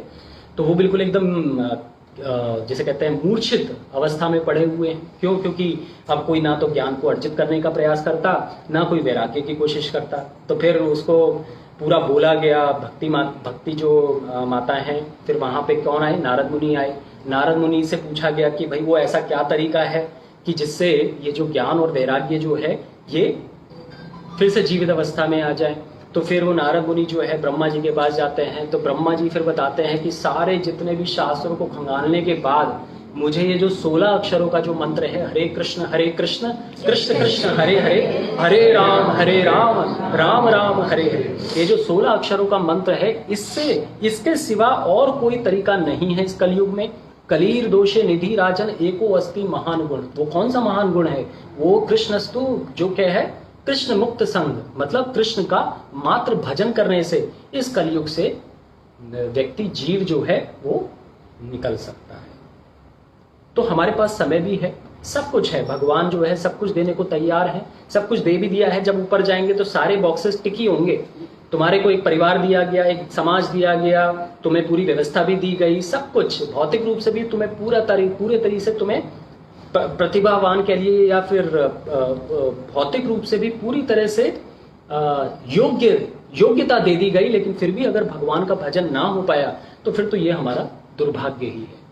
B: तो वो बिल्कुल एकदम जिसे कहते हैं मूर्छित अवस्था में पड़े हुए हैं। क्यों? क्योंकि अब कोई ना तो ज्ञान को अर्जित करने का प्रयास करता, ना कोई वैराग्य की कोशिश करता। तो फिर उसको पूरा बोला गया, भक्ति जो माता हैं, फिर वहां पे कौन आए? नारद मुनि आए। नारद मुनि से पूछा गया कि भाई वो ऐसा क्या तरीका है कि जिससे ये जो ज्ञान और वैराग्य जो है ये फिर से जीवित अवस्था में आ जाए। तो फिर वो नारद मुनि जो है ब्रह्मा जी के पास जाते हैं, तो ब्रह्मा जी फिर बताते हैं कि सारे जितने भी शास्त्रों को खंगालने के बाद मुझे ये जो 16 अक्षरों का जो मंत्र है, हरे कृष्ण कृष्ण कृष्ण हरे हरे, हरे राम राम राम हरे हरे, ये जो 16 अक्षरों का मंत्र है, इसके सिवा और कोई तरीका नहीं है इस कलयुग में। कलीर दोषे निधि राजन एको अस्ति महान गुण। वो कौन सा महान गुण है? वो कृष्णस्तु, जो क्या है, कृष्ण मुक्त संग, मतलब कृष्ण का मात्र भजन करने से इस कलयुग से व्यक्ति जीव जो है वो निकल सकता है। तो हमारे पास समय भी है, सब कुछ है, भगवान जो है सब कुछ देने को तैयार है, सब कुछ दे भी दिया है। जब ऊपर जाएंगे तो सारे बॉक्सेस टिक ही होंगे। तुम्हारे को एक परिवार दिया गया, एक समाज दिया गया, तुम्हें पूरी व्यवस्था भी दी गई, सब कुछ भौतिक रूप से भी तुम्हें पूरे तरीके से तुम्हें प्रतिभावान के लिए या फिर भौतिक रूप से भी पूरी तरह से योग्यता दे दी गई। लेकिन फिर भी अगर भगवान का भजन ना हो पाया तो फिर तो ये हमारा दुर्भाग्य ही है।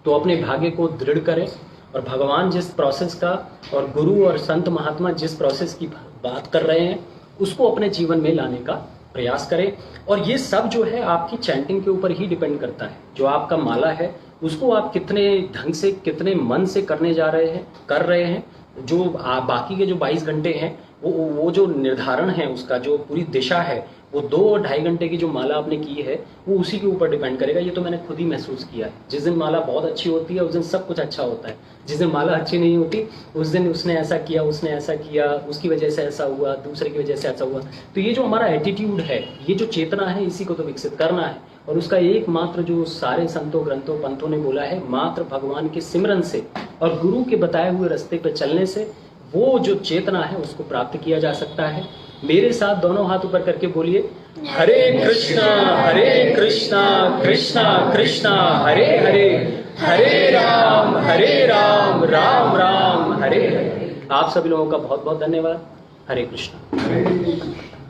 B: तो अपने भाग्य को दृढ़ करें और भगवान जिस प्रोसेस का और गुरु और संत महात्मा जिस प्रोसेस की बात कर रहे हैं उसको अपने जीवन में लाने का प्रयास करें। और ये सब जो है आपकी चैंटिंग के ऊपर ही डिपेंड करता है। जो आपका माला है उसको आप कितने ढंग से, कितने मन से करने जा रहे हैं, कर रहे हैं। जो बाकी के जो 22 घंटे हैं वो जो निर्धारण है, उसका जो पूरी दिशा है, वो 2 और 2.5 घंटे की जो माला आपने की है वो उसी के ऊपर डिपेंड करेगा। ये तो मैंने खुद ही महसूस किया है। जिस दिन माला बहुत अच्छी होती है उस दिन सब कुछ अच्छा होता है। जिस दिन माला अच्छी नहीं होती उस दिन उसने ऐसा किया, उसने ऐसा किया, उसकी वजह से ऐसा हुआ, दूसरे की वजह से ऐसा हुआ। तो ये जो हमारा एटीट्यूड है, ये जो चेतना है, इसी को तो विकसित करना है। और उसका एकमात्र जो सारे संतों, ग्रंथों, पंथों ने बोला है, मात्र भगवान के सिमरन से और गुरु के बताए हुए रास्ते पर चलने से वो जो चेतना है उसको प्राप्त किया जा सकता है। मेरे साथ दोनों हाथ ऊपर करके बोलिए, हरे कृष्णा कृष्णा कृष्णा हरे हरे, हरे राम राम राम हरे हरे। आप सभी लोगों का बहुत बहुत धन्यवाद। हरे कृष्णा।